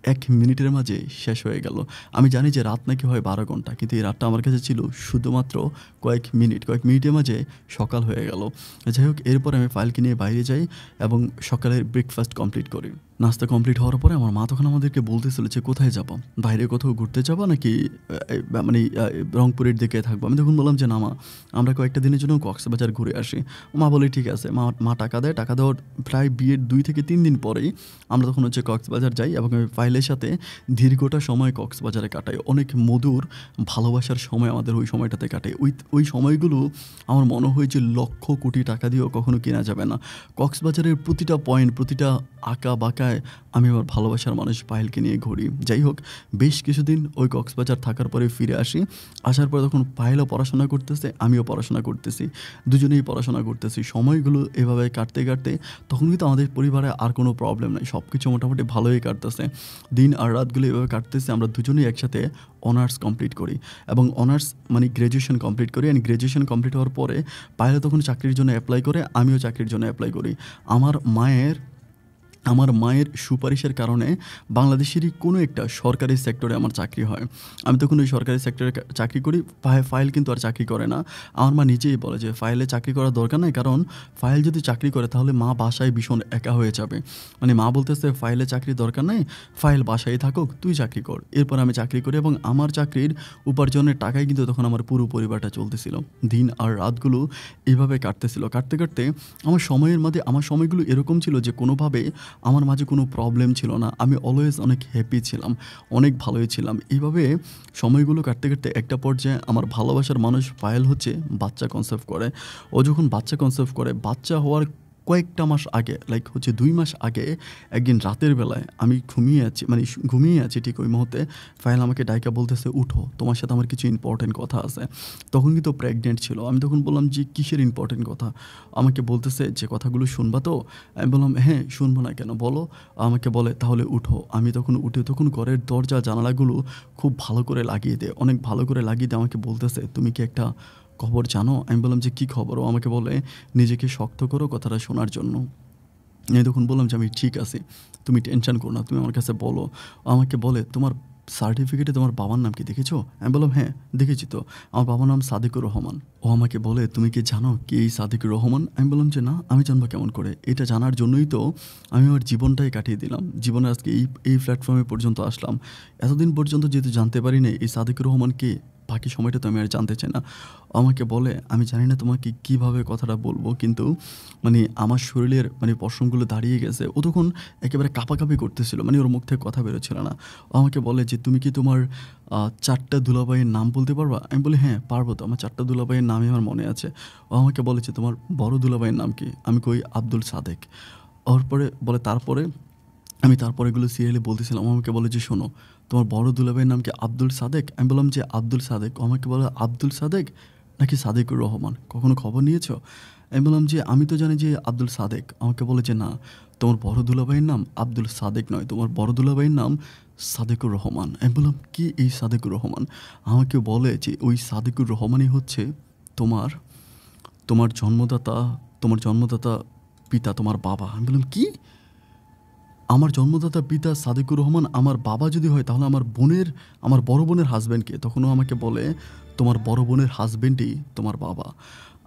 [SPEAKER 1] ১ মিনিটের মাঝে শেষ হয়ে গেল। আমি জানি যে রাত নাকি হয় ১২ ঘন্টা। কিন্তু এই রাতটা আমার কাছে ছিল শুধুমাত্র কয়েক মিনিট। কয়েক মিনিটের মাঝে সকাল হয়ে গেল। যাই হোক এরপরে আমি ফাইলকে নিয়ে বাইরে যাই এবং সকালের ব্রেকফাস্ট কমপ্লিট করি। নাস্তা কমপ্লিট হওয়ার পরে আমার মা তখন আমাদেরকে বলতেছিল যে, "কোথায় যাবা? বাইরে কোথাও ঘুরতে যাবা নাকি মানে রংপুরের দিকে থাকবা?" আমি তখন বললাম যে, "না মা, আমরা কয়েকটা দিনের জন্য কক্সবাজার ঘুরে আসি।" মা বলে, "ঠিক আছে।" মা টাকা দেয়। টাকা দেওয়ার প্রায় বিয়ের ২ থেকে ৩ দিন পরেই আমরা তখন হচ্ছে কক্সবাজার যাই এবং আমি ফাইলের সাথে দীর্ঘটা সময় কক্সবাজারে কাটাই। অনেক মধুর ভালোবাসার সময় আমাদের ওই সময়টাতে কাটে। ওই সময়গুলো আমার মনে হয় যে লক্ষ কোটি টাকা দিয়েও কখনো কেনা যাবে না। কক্সবাজারের প্রতিটা পয়েন্ট, প্রতিটা আঁকা-বাঁকায় আমি আমার ভালোবাসার মানুষ পায়েলকে নিয়ে ঘুরি। যাই হোক বেশ কিছুদিন ওই কক্সবাজার থাকার পরে ফিরে আসি। আসার পরে তখন পায়েলও পড়াশোনা করতেছে, আমিও পড়াশোনা করতেছি। দুজনেই পড়াশোনা করতেছি। সময়গুলো এভাবে কাটতে, কাটতে তখন কিন্তু আমাদের পরিবারে আর কোনো প্রবলেম নাই। সবকিছু মোটামুটি ভালোই কাটতেছে। দিন আর রাতগুলো এভাবে কাটতেছে। আমরা দুজনেই একসাথে অনার্স কমপ্লিট করি এবং অনার্স মানে গ্র্যাজুয়েশন কমপ্লিট করি। অ্যান্ড গ্র্যাজুয়েশন কমপ্লিট হওয়ার পরে পায়েলও তখন চাকরির জন্য এপ্লাই করে, আমিও চাকরির জন্য এপ্লাই করি। আমার মায়ের সুপারিশের কারণে বাংলাদেশেরই কোনো একটা সরকারি সেক্টরে আমার চাকরি হয়। আমি তখন ওই সরকারি সেক্টরে চাকরি করি। ফাইল কিন্তু আর চাকরি করে না। আমার মা নিজেই বলে যে, "ফাইলে চাকরি করার দরকার নাই। কারণ ফাইল যদি চাকরি করে তাহলে মা বাসায় ভীষণ একা হয়ে যাবে।" মানে মা বলতেছে, "ফাইলে চাকরির দরকার নাই। ফাইল বাসায় থাকুক, তুই চাকরি কর।" এরপর আমি চাকরি করি এবং আমার চাকরির উপার্জনের টাকায় কিন্তু তখন আমার পুরো পরিবারটা চলতেছিল। দিন আর রাতগুলো এভাবে কাটতেছিল। কাটতে, কাটতে আমার সময়গুলো এরকম ছিল যে কোনোভাবে আমার মাঝে কোনো প্রবলেম ছিল না, আমি অলওয়েজ অনেক হ্যাপি ছিলাম, অনেক ভালোই ছিলাম। এইভাবে সময়গুলো কাটতে কাটতে একটা পর্যায়ে আমার ভালোবাসার মানুষ পায়েল হচ্ছে বাচ্চা কনসেপ্ট করে। ও যখন বাচ্চা কনসেপ্ট করে, বাচ্চা হওয়ার কয়েকটা মাস আগে, লাইক হচ্ছে 2 মাস আগে একদিন রাতের বেলায় আমি ঘুমিয়ে আছি, মানে ঘুমিয়ে আছি ঠিক ওই মুহূর্তে ফাইল আমাকে ডাইকা বলতেছে, উঠো, তোমার সাথে আমার কিছু ইম্পর্টেন্ট কথা আছে। তখন কিন্তু প্রেগনেন্ট ছিল। আমি তখন বললাম যে কিসের ইম্পর্টেন্ট কথা? আমাকে বলতেছে যে কথাগুলো শুনবা তো? আমি বললাম হ্যাঁ, শুনবো না কেন, বলো। আমাকে বলে তাহলে উঠো। আমি তখন উঠে তখন ঘরের দরজা জানালাগুলো খুব ভালো করে লাগিয়ে দেয়, অনেক ভালো করে লাগিয়ে দিয়ে আমাকে বলতেছে, তুমি কি একটা খবর জানো? আমি বললাম যে কী খবর? ও আমাকে বলে নিজেকে শক্ত করো কথাটা শোনার জন্য। আমি তখন বললাম যে আমি ঠিক আছি, তুমি টেনশন করো না, তুমি আমার কাছে বলো। ও আমাকে বলে তোমার সার্টিফিকেটে তোমার বাবার নাম কি দেখেছো? আমি বললাম হ্যাঁ দেখেছি তো, আমার বাবার নাম সাদিকুর রহমান। ও আমাকে বলে তুমি কি জানো কি এই সাদিকুর রহমান? আমি বললাম যে না, আমি জানবো কেমন করে? এটা জানার জন্যই তো আমি আমার জীবনটাই কাটিয়ে দিলাম, জীবনে আজকে এই প্ল্যাটফর্মে পর্যন্ত আসলাম। এতদিন পর্যন্ত যেহেতু জানতে পারি না এই সাদিকুর রহমান কে, বাকি সময়টা তো আমি আর জানতে চাই না। আমাকে বলে আমি জানি না তোমাকে কীভাবে কথাটা বলবো, কিন্তু মানে আমার শরীরের মানে পশমগুলো দাঁড়িয়ে গেছে। ও তখন একেবারে কাঁপাকাঁপি করতেছিল, মানে ওর মুখ থেকে কথা বেরোচ্ছিল না। ও আমাকে বলে যে তুমি কি তোমার 4টা দুলাভাইয়ের নাম বলতে পারবা? আমি বলি হ্যাঁ পারবো তো, আমার 4টা দুলাভাইয়ের নামই আমার মনে আছে। ও আমাকে বলে যে তোমার বড় দুলাভাইয়ের নাম কি? আমি কই আব্দুল সাদেক। ওর পরে বলে তারপরে আমি তারপরে এগুলো সিরিয়ালি বলতেছিলাম। ও আমাকে বলে যে শোনো, তোমার বড় দুলাভাইয়ের নাম কি আব্দুল সাদেক? আমি বললাম যে আব্দুল সাদেক। ও আমাকে বলে আব্দুল সাদেক নাকি সাদেকুর রহমান, কখনো খবর নিয়েছো? আমি বললাম যে আমি তো জানি যে আব্দুল সাদেক। আমাকে বলে যে না, তোমার বড় দুলাভাইয়ের নাম আব্দুল সাদেক নয়, তোমার বড় দুলাভাইয়ের নাম সাদেকুর রহমান। আমি বললাম কি এই সাদেকুর রহমান? আমাকে বলে যে ওই সাদেকুর রহমানই হচ্ছে তোমার তোমার জন্মদাতা, তোমার জন্মদাতা পিতা, তোমার বাবা। আমি বললাম কি? আমার জন্মদাতা পিতা সাদেকুর রহমান আমার বাবা যদি হয়, তাহলে আমার বড় বোনের হাজব্যান্ডকে? তখনও আমাকে বলে তোমার বড় বোনের হাজব্যান্ডই তোমার বাবা।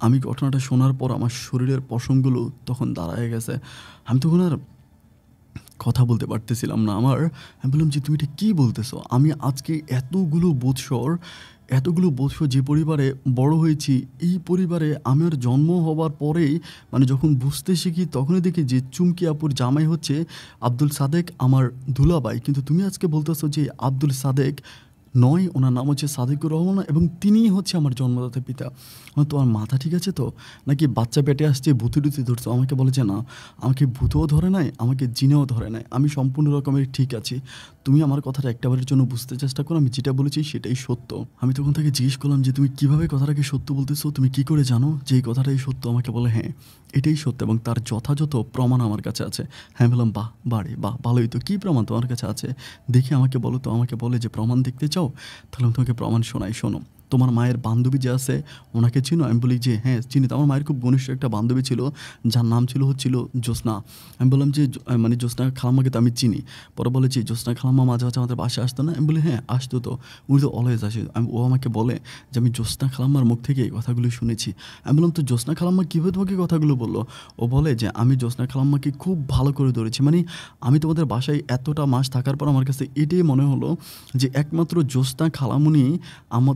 [SPEAKER 1] আমি ঘটনাটা শোনার পর আমার শরীরের পশমগুলো তখন দাঁড়ায় গেছে। আমি তখন আর কথা বলতে পারতেছিলাম না। আমি বললাম যে তুমি এটা কী বলতেছো? আমি আজকে এতগুলো বৎসর যে পরিবারে বড় হয়েছি, এই পরিবারে আমার জন্ম হবার পরেই মানে যখন বুঝতে শিখি তখনই দেখি যে চুমকি আপুর জামাই হচ্ছে আব্দুল সাদেক, আমার দুলাভাই। কিন্তু তুমি আজকে বলতেছো যে আব্দুল সাদেক নয়, ওনার নাম হচ্ছে সাদেকুর রহমান এবং তিনিই হচ্ছে আমার জন্মদাতা পিতা। তোমার মাথা ঠিক আছে তো, নাকি বাচ্চা পেটে আসছে ভূতে টুতে ধরছো? আমাকে বলে যে না, আমাকে ভূতেও ধরে নাই, আমাকে জিনেও ধরে নাই, আমি সম্পূর্ণ রকমের ঠিক আছি। তুমি আমার কথাটা একটাবারের জন্য বুঝতে চেষ্টা করো, আমি যেটা বলেছি সেটাই সত্য। আমি তখন তাকে জিজ্ঞেস করলাম যে তুমি কীভাবে কথাটাকে সত্য বলতেছো, তুমি কী করে জানো যে এই কথাটাই সত্য? আমাকে বলে হ্যাঁ এটাই সত্য এবং তার যথাযথ প্রমাণ আমার কাছে আছে। হ্যাঁ বললাম বাহ বাড়ে বাহ, ভালোই তো, কী প্রমাণ তোমার কাছে আছে দেখি আমাকে বলো তো। আমাকে বলে যে প্রমাণ দেখতে চাও, তাহলে আমি তোমাকে প্রমাণ শোনাই, শোনো। তোমার মায়ের বান্ধবী যে আছে ওনাকে চিনো? আমি বলি যে হ্যাঁ চিনি তো, আমার মায়ের খুব ঘনিষ্ঠ একটা বান্ধবী ছিল যার নাম হচ্ছিল জ্যোৎস্না। আমি বললাম যে মানে জ্যোৎস্না খালাম্মাকে তো আমি চিনি। পরে বলে যে জ্যোৎস্না খালাম্মা মাঝে মাঝে আমাদের বাসায় আসতো না? আমি বলি হ্যাঁ আসতো তো, উনি তো অলওয়েজ আসে। ও আমাকে বলে যে আমি জ্যোৎস্না খালাম্মার মুখ থেকে এই কথাগুলো শুনেছি। আমি বললাম তো জ্যোৎস্না খালাম্মা কীভাবে তোমাকে কথাগুলো বললো? ও বলে যে আমি জ্যোৎস্না খালাম্মাকে খুব ভালো করে ধরেছি, মানে আমি তোমাদের বাসায় এতটা মাস থাকার পর আমার কাছে এটাই মনে হলো যে একমাত্র জ্যোৎস্না খালামুনি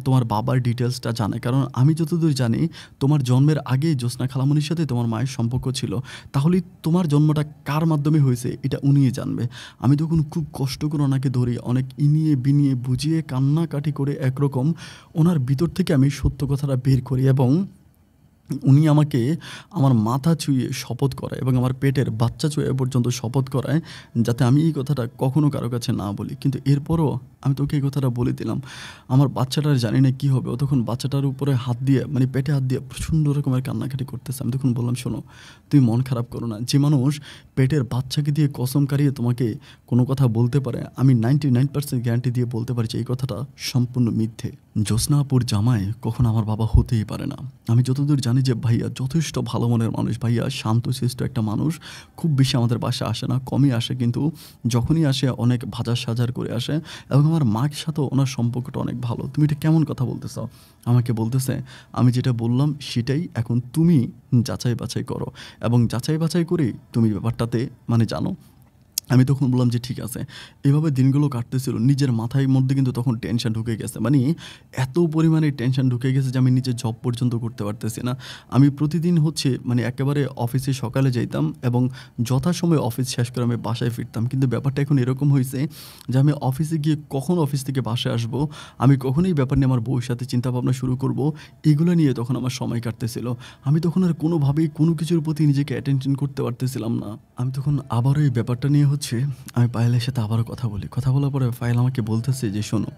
[SPEAKER 1] তোমার বাবার ডিটেলসটা জানে। কারণ আমি যতদূর জানি তোমার জন্মের আগেই জ্যোৎস্না খালামুনির সাথে তোমার মায়ের সম্পর্ক ছিল, তাহলে তোমার জন্মটা কার মাধ্যমে হয়েছে এটা উনিই জানবে। আমি তখন খুব কষ্ট করে ওনাকে ধরি, অনেক ইনিয়ে বিনিয়ে বুঝিয়ে কান্নাকাটি করে একরকম ওনার ভিতর থেকে আমি সত্য কথাটা বের করি এবং উনি আমাকে আমার মাথা ছুঁয়ে শপথ করায় এবং আমার পেটের বাচ্চা ছুঁয়ে পর্যন্ত শপথ করায় যাতে আমি এই কথাটা কখনো কারো কাছে না বলি। কিন্তু এরপরও আমি তোকে এই কথাটা বলে দিলাম, আমার বাচ্চাটার জানি না কী হবে। ও তখন বাচ্চাটার উপরে হাত দিয়ে মানে পেটে হাত দিয়ে প্রচণ্ড রকমের কান্নাকাটি করতেছে। আমি তখন বললাম শোনো, তুমি মন খারাপ করো না, যে মানুষ পেটের বাচ্চাকে দিয়ে কসম কাড়িয়ে তোমাকে কোনো কথা বলতে পারে, আমি 99% গ্যারান্টি দিয়ে বলতে পারি যে এই কথাটা সম্পূর্ণ মিথ্যে। জ্যোৎস্না আপুর জামাই কখনো আমার বাবা হতেই পারে না। আমি যতদূর জানি যে ভাইয়া যথেষ্ট ভালো মনের মানুষ, ভাইয়া শান্তশিষ্ট একটা মানুষ, খুব বেশি আমাদের বাসায় আসে না, কমই আসে, কিন্তু যখনই আসে অনেক ভাজার সাজার করে আসে এবং আমার মার সাথেও ওনার সম্পর্কটা অনেক ভালো। তুমি এটা কেমন কথা বলতেছ? আমাকে বলতেছে আমি যেটা বললাম সেটাই, এখন তুমি যাচাই বাছাই করো এবং যাচাই বাছাই করে তুমি ব্যাপারটাতে মানে জানো। আমি তখন বললাম যে ঠিক আছে। এভাবে দিনগুলো কাটতেছিল। নিজের মাথায় মধ্যে কিন্তু তখন টেনশন ঢুকে গেছে। মানে এত পরিমাণে টেনশন ঢুকে গেছে যে আমি নিজের জব পর্যন্ত করতে পারতেছি না। আমি প্রতিদিন হচ্ছে মানে একেবারে অফিসে সকালে যাইতাম এবং যথাসময়ে অফিস শেষ করে আমি বাসায় ফিরতাম। কিন্তু ব্যাপারটা এখন এরকম হইছে যে আমি অফিসে গিয়ে কখন অফিস থেকে বাসায় আসবো, আমি কখন এই ব্যাপার নিয়ে আমার বউয়ের সাথে চিন্তাভাবনা শুরু করব, এগুলো নিয়ে তখন আমার সময় কাটতেছিল। আমি তখন আর কোনোভাবেই কোনো কিছুর প্রতি নিজেকে অ্যাটেনশন করতে পারতেছিলাম না। আমি তখন আবারও এই ব্যাপারটা নিয়ে হচ্ছে আমি পায়েলের সাথে আবারও কথা বলি। কথা বলার পরে পায়েল আমাকে বলতেছে যে, "শোনো,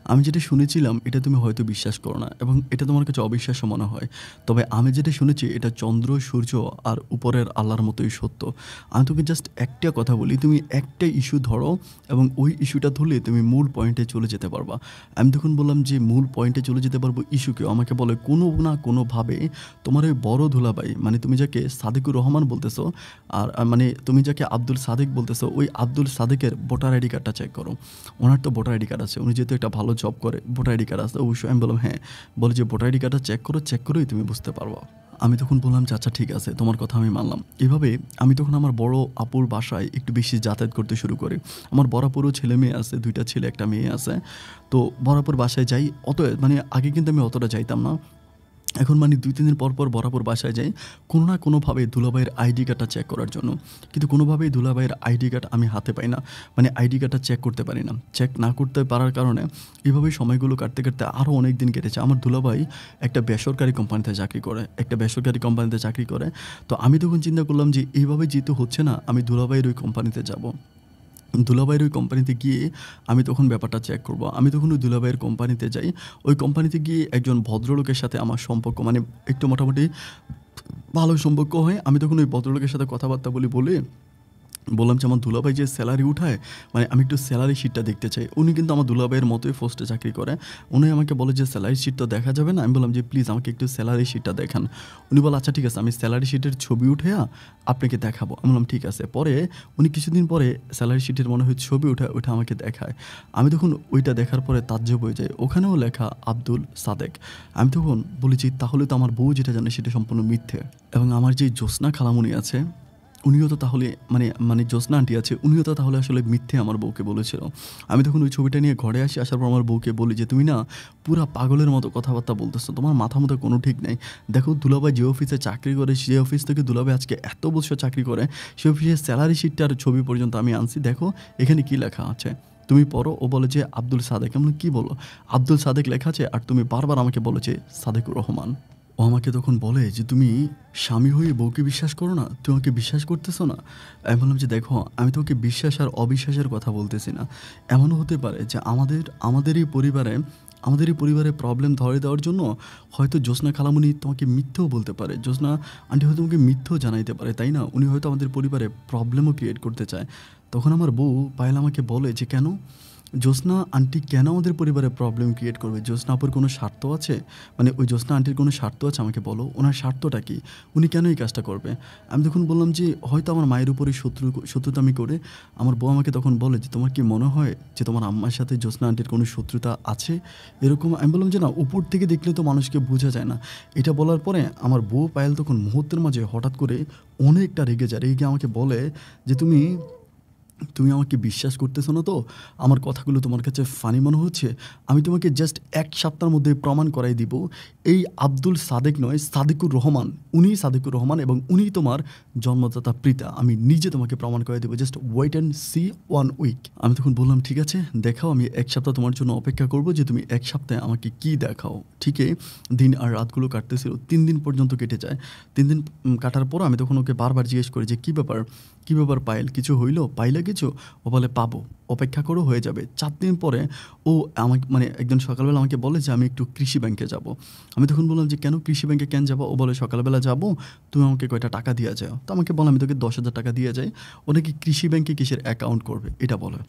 [SPEAKER 1] আমি যেটা শুনেছিলাম এটা তুমি হয়তো বিশ্বাস করো না এবং এটা তোমার কাছে অবিশ্বাস্য মনে হয়। তবে আমি যেটা শুনেছি এটা চন্দ্র, সূর্য আর উপরের আল্লাহর মতোই সত্য। আমি তোকে জাস্ট একটা কথা বলি, তুমি একটা ইস্যু ধরো এবং ওই ইস্যুটা ধরলে তুমি মূল পয়েন্টে চলে যেতে পারবা।" আমি তখন বললাম যে, "মূল পয়েন্টে চলে যেতে পারবো ইস্যু কি?" আমাকে বলে, "কোনো না কোনোভাবে তোমার ওই বড় দুলাভাই মানে তুমি যাকে সাদেকুর রহমান বলতেছো আর মানে তুমি যাকে আব্দুল সাদেক বলতেছো, ওই আব্দুল সাদেকের ভোটার আইডি কার্ডটা চেক করো। ওনার তো ভোটার আইডি কার্ড আছে। উনি যেহেতু একটা ভালো জব করে, ভোটার আইডি কার্ড আছে অবশ্যই।" আমি বললাম, "হ্যাঁ।" বলে যে, "ভোটার আইডি কার্ডটা চেক করো, চেক করেই তুমি বুঝতে পারবা।" আমি তখন বললাম যে, "আচ্ছা ঠিক আছে, তোমার কথা আমি মানলাম।" এভাবে আমি তখন আমার বড় আপুর বাসায় একটু বেশি যাতায়াত করতে শুরু করি। আমার বড় আপুরও ছেলে-মেয়ে আছে, ২ টা ছেলে ১ টা মেয়ে আছে। তো বড় আপুর বাসায় যাই। মানে আগে কিন্তু আমি অতটা যাইতাম না। এখন মানে ২-৩ দিন পর বরাবর বাসায় যাই কোনো না কোনোভাবে দুলাভাইয়ের আইডি কার্ডটা চেক করার জন্য। কিন্তু কোনোভাবেই দুলাভাইয়ের আইডি কার্ড আমি হাতে পাই না। মানে আইডি কার্ডটা চেক করতে পারি না। চেক না করতে পারার কারণে এভাবেই সময়গুলো কাটতে আরও অনেক দিন কেটেছে। আমার দুলাভাই একটা বেসরকারি কোম্পানিতে চাকরি করে। একটা বেসরকারি কোম্পানিতে চাকরি করে। তো আমি তখন চিন্তা করলাম যে এভাবে যেহেতু হচ্ছে না, আমি দুলাভাইয়ের ওই কোম্পানিতে যাব। দুলাভাইয়ের ওই কোম্পানিতে গিয়ে আমি তখন ব্যাপারটা চেক করব। আমি তখন ওই দুলাভাইয়ের কোম্পানিতে যাই। ওই কোম্পানিতে গিয়ে একজন ভদ্রলোকের সাথে আমার সম্পর্ক মানে একটু মোটামুটি ভালো সম্পর্ক হয়। আমি তখন ওই ভদ্রলোকের সাথে কথাবার্তা বলে বললাম যে, "আমার দুলাভাই যে স্যালারি উঠায়, মানে আমি একটু স্যালারি শিটটা দেখতে চাই।" উনি কিন্তু আমার দুলাভাইয়ের মতোই পোস্টে চাকরি করে। উনি আমাকে বলে যে, "স্যালারি শিট তো দেখা যাবে না?" আমি বললাম যে, "প্লিজ আমাকে একটু স্যালারি শিটটা দেখান।" উনি বলে, "আচ্ছা ঠিক আছে, আমি স্যালারি শিটের ছবি উঠাইয়া আপনাকে দেখাবো।" আমি বললাম, "ঠিক আছে।" পরে উনি কিছুদিন পরে স্যালারি শিটের মনে হয় ছবি ওইটা আমাকে দেখায়। আমি তখন ওইটা দেখার পরে তাজ্জব হয়ে যাই। ওখানেও লেখা আব্দুল সাদেক। আমি তখন বলি যে, "তাহলে তো আমার বউ যেটা জানে সেটা সম্পূর্ণ মিথ্যে এবং আমার যে জ্যোৎস্না খালামণি আছে উনিও তো তাহলে মানে জ্যোৎস্না আন্টি আছে, উনিও তো তাহলে আসলে মিথ্যে আমার বউকে বলেছিল।" আমি তখন ওই ছবিটা নিয়ে ঘরে আসি। আসার পর আমার বউকে বলি যে, "তুমি না পুরা পাগলের মতো কথাবার্তা বলতেছো। তোমার মাথা-মুথা কোনো ঠিক নাই। দেখো দুলাভাই যে অফিসে চাকরি করে সে অফিস থেকে দুলাভাই আজকে এত বছর চাকরি করে, সে অফিসের স্যালারি শিটটার ছবি পর্যন্ত আমি আনছি। দেখো এখানে কি লেখা আছে। তুমি পড়ো।" ও বলে যে, "আব্দুল সাদেক।" আমি বললাম, "কি বলো?" "আব্দুল সাদেক লেখা আছে আর তুমি বারবার আমাকে বলো যে সাদেকুর রহমান।" ও আমাকে তখন বলে যে, "তুমি স্বামী হয়ে বউকে বিশ্বাস করো না? তুমি আমাকে বিশ্বাস করতেছো না?" আমি বললাম যে, "দেখো আমি তোমাকে বিশ্বাস আর অবিশ্বাসের কথা বলতেছি না। এমনও হতে পারে যে আমাদের এই পরিবারে প্রবলেম ধরে দেওয়ার জন্য হয়তো জ্যোৎস্না খালামণি তোমাকে মিথ্যেও বলতে পারে। জ্যোৎস্না আন্টি হয়তো তোমাকে মিথ্যেও জানাইতে পারে, তাই না? উনি হয়তো আমাদের পরিবারে প্রবলেমও ক্রিয়েট করতে চায়।" তখন আমার বউ পায়েল আমাকে বলে যে, "কেন? জ্যোৎস্না আন্টি কেন আমাদের পরিবারে প্রবলেম ক্রিয়েট করবে? জ্যোৎস্না আপুর কোনো স্বার্থ আছে? মানে ওই জ্যোৎস্না আন্টির কোনো স্বার্থ আছে আমাকে বলো। উনার স্বার্থটা কী? উনি কেন এই কাজটা করবে?" আমি তখন বললাম যে, "হয়তো আমার মায়ের উপরেই শত্রুতামি করে।" আমার বউ আমাকে তখন বলে যে, "তোমার কি মনে হয় যে তোমার আম্মার সাথে জ্যোৎস্না আন্টির কোনো শত্রুতা আছে?" এরকম আমি বললাম যে, "না, উপর থেকে দেখলে তো মানুষকে বোঝা যায় না।" এটা বলার পরে আমার বউ পায়েল তখন মুহূর্তের মাঝে হঠাৎ করে অনেকটা রেগে যায়। রেগে গিয়ে আমাকে বলে যে, তুমি আমাকে বিশ্বাস করতেছো না তো? আমার কথাগুলো তোমার কাছে ফানি মনে হচ্ছে? আমি তোমাকে জাস্ট ১ সপ্তাহের মধ্যে প্রমাণ করাই দিব, এই আব্দুল সাদেক নয়, সাদেকুর রহমান। উনিই সাদেকুর রহমান এবং উনিই তোমার জন্মদাতা পিতা। আমি নিজে তোমাকে প্রমাণ করাই দেব। Just wait and see 1 week. আমি তখন বললাম, "ঠিক আছে, দেখাও। আমি ১ সপ্তাহ তোমার জন্য অপেক্ষা করব যে তুমি ১ সপ্তাহে আমাকে কী দেখাও।" ঠিকই দিন আর রাতগুলো কাটতেছিল। ৩ দিন পর্যন্ত কেটে যায়। ৩ দিন কাটার পর আমি তখন ওকে বারবার জিজ্ঞেস করি যে, "কী ব্যাপার? কী ব্যাপার পায়েল? কিছু হইল? পাইলা কিছু?" ও বলে, "পাবো। অপেক্ষা করো, হয়ে যাবে।" ৪ দিন পরে ও আমাকে মানে একদিন সকালবেলা আমাকে বলে যে, "আমি একটু কৃষি ব্যাংকে যাব।" আমি তখন বললাম যে, "কেন কৃষি ব্যাংকে কেন যাবো?" ও বলে, "সকালবেলা যাবো, তুমি আমাকে কয়টা টাকা দিয়া যাও।" তো আমাকে বলে, "আমি তোকে ১০,০০০ টাকা দিয়ে যাই।" ও নাকি কৃষি ব্যাংকে কিসের অ্যাকাউন্ট করবে এটা বলে।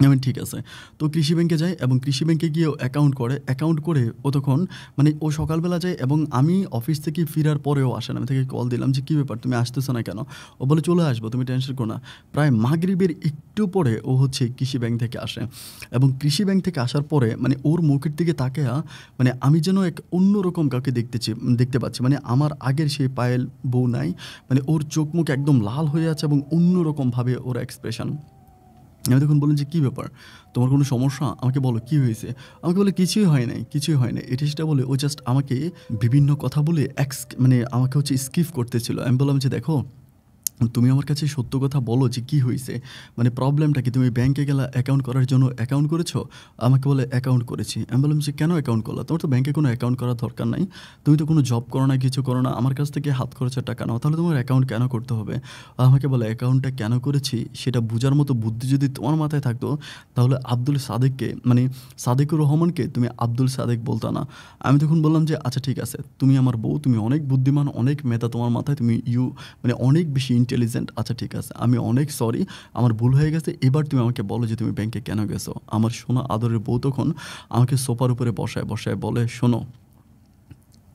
[SPEAKER 1] আমি ঠিক আছে। তো কৃষি ব্যাংকে যায় এবং কৃষি ব্যাংকে গিয়ে ও অ্যাকাউন্ট করে। অ্যাকাউন্ট করে ও তখন মানে ও সকালবেলা যায় এবং আমি অফিস থেকে ফেরার পরেও আসে না। আমি তাকে কল দিলাম যে, "কি ব্যাপার? তুমি আসতেছো না কেন?" ও বলে, "চলে আসবো, তুমি টেনশন করো না।" প্রায় মাগরিবের একটু পরে ও হচ্ছে কৃষি ব্যাংক থেকে আসে এবং কৃষি ব্যাংক থেকে আসার পরে মানে ওর মুখের দিকে তাকায়া মানে আমি যেন এক অন্যরকম কাউকে দেখতে পাচ্ছি। মানে আমার আগের সেই পায়েল বউ নাই। মানে ওর চোখ মুখ একদম লাল হয়ে আছে এবং অন্যরকমভাবে ওর এক্সপ্রেশন। আমি তখন বললাম যে, "কী ব্যাপার? তোমার কোনো সমস্যা? আমাকে বলো কী হয়েছে?" আমাকে বলে, "কিছুই হয় নাই, কিছুই হয় নাই।" এটা সেটা বলে ও জাস্ট আমাকে বিভিন্ন কথা বলে মানে আমাকে হচ্ছে স্কিপ করতেছিল। আমি বললাম যে, "দেখো, তুমি আমার কাছে সত্য কথা বলো যে কী হইছে? মানে প্রবলেমটা কি? তুমি ব্যাংকে গেলা অ্যাকাউন্ট করার জন্য অ্যাকাউন্ট করেছো?" আমাকে বলে, "অ্যাকাউন্ট করেছি।" আমি বললাম যে, "কেন অ্যাকাউন্ট করলা? তোমার তো ব্যাংকে কোনো অ্যাকাউন্ট করার দরকার নাই। তুমি তো কোনো জব করো না, কিছু করো না। আমার কাছ থেকে হাত খরচের টাকা নাও। তাহলে তোমার অ্যাকাউন্ট কেন করতে হবে?" আমাকে বলে, "অ্যাকাউন্টটা কেন করেছি সেটা বুঝার মতো বুদ্ধি যদি তোমার মাথায় থাকতো তাহলে আব্দুল সাদেককে মানে সাদেকুর রহমানকে তুমি আব্দুল সাদেক বলতা না।" আমি তখন বললাম যে, "আচ্ছা ঠিক আছে। তুমি আমার বউ, তুমি অনেক বুদ্ধিমান, অনেক মেধা তোমার মাথায়। তুমি মানে অনেক বেশি ইন্টেলিজেন্ট। আচ্ছা ঠিক আছে। আমি অনেক সরি। আমার ভুল হয়ে গেছে। এবার তুমি আমাকে বলো যে তুমি ব্যাংকে কেন গেছো?" আমার সোনা আদরের বউ তখন আমাকে সোফার উপরে বসায় বলে, "শোনো।"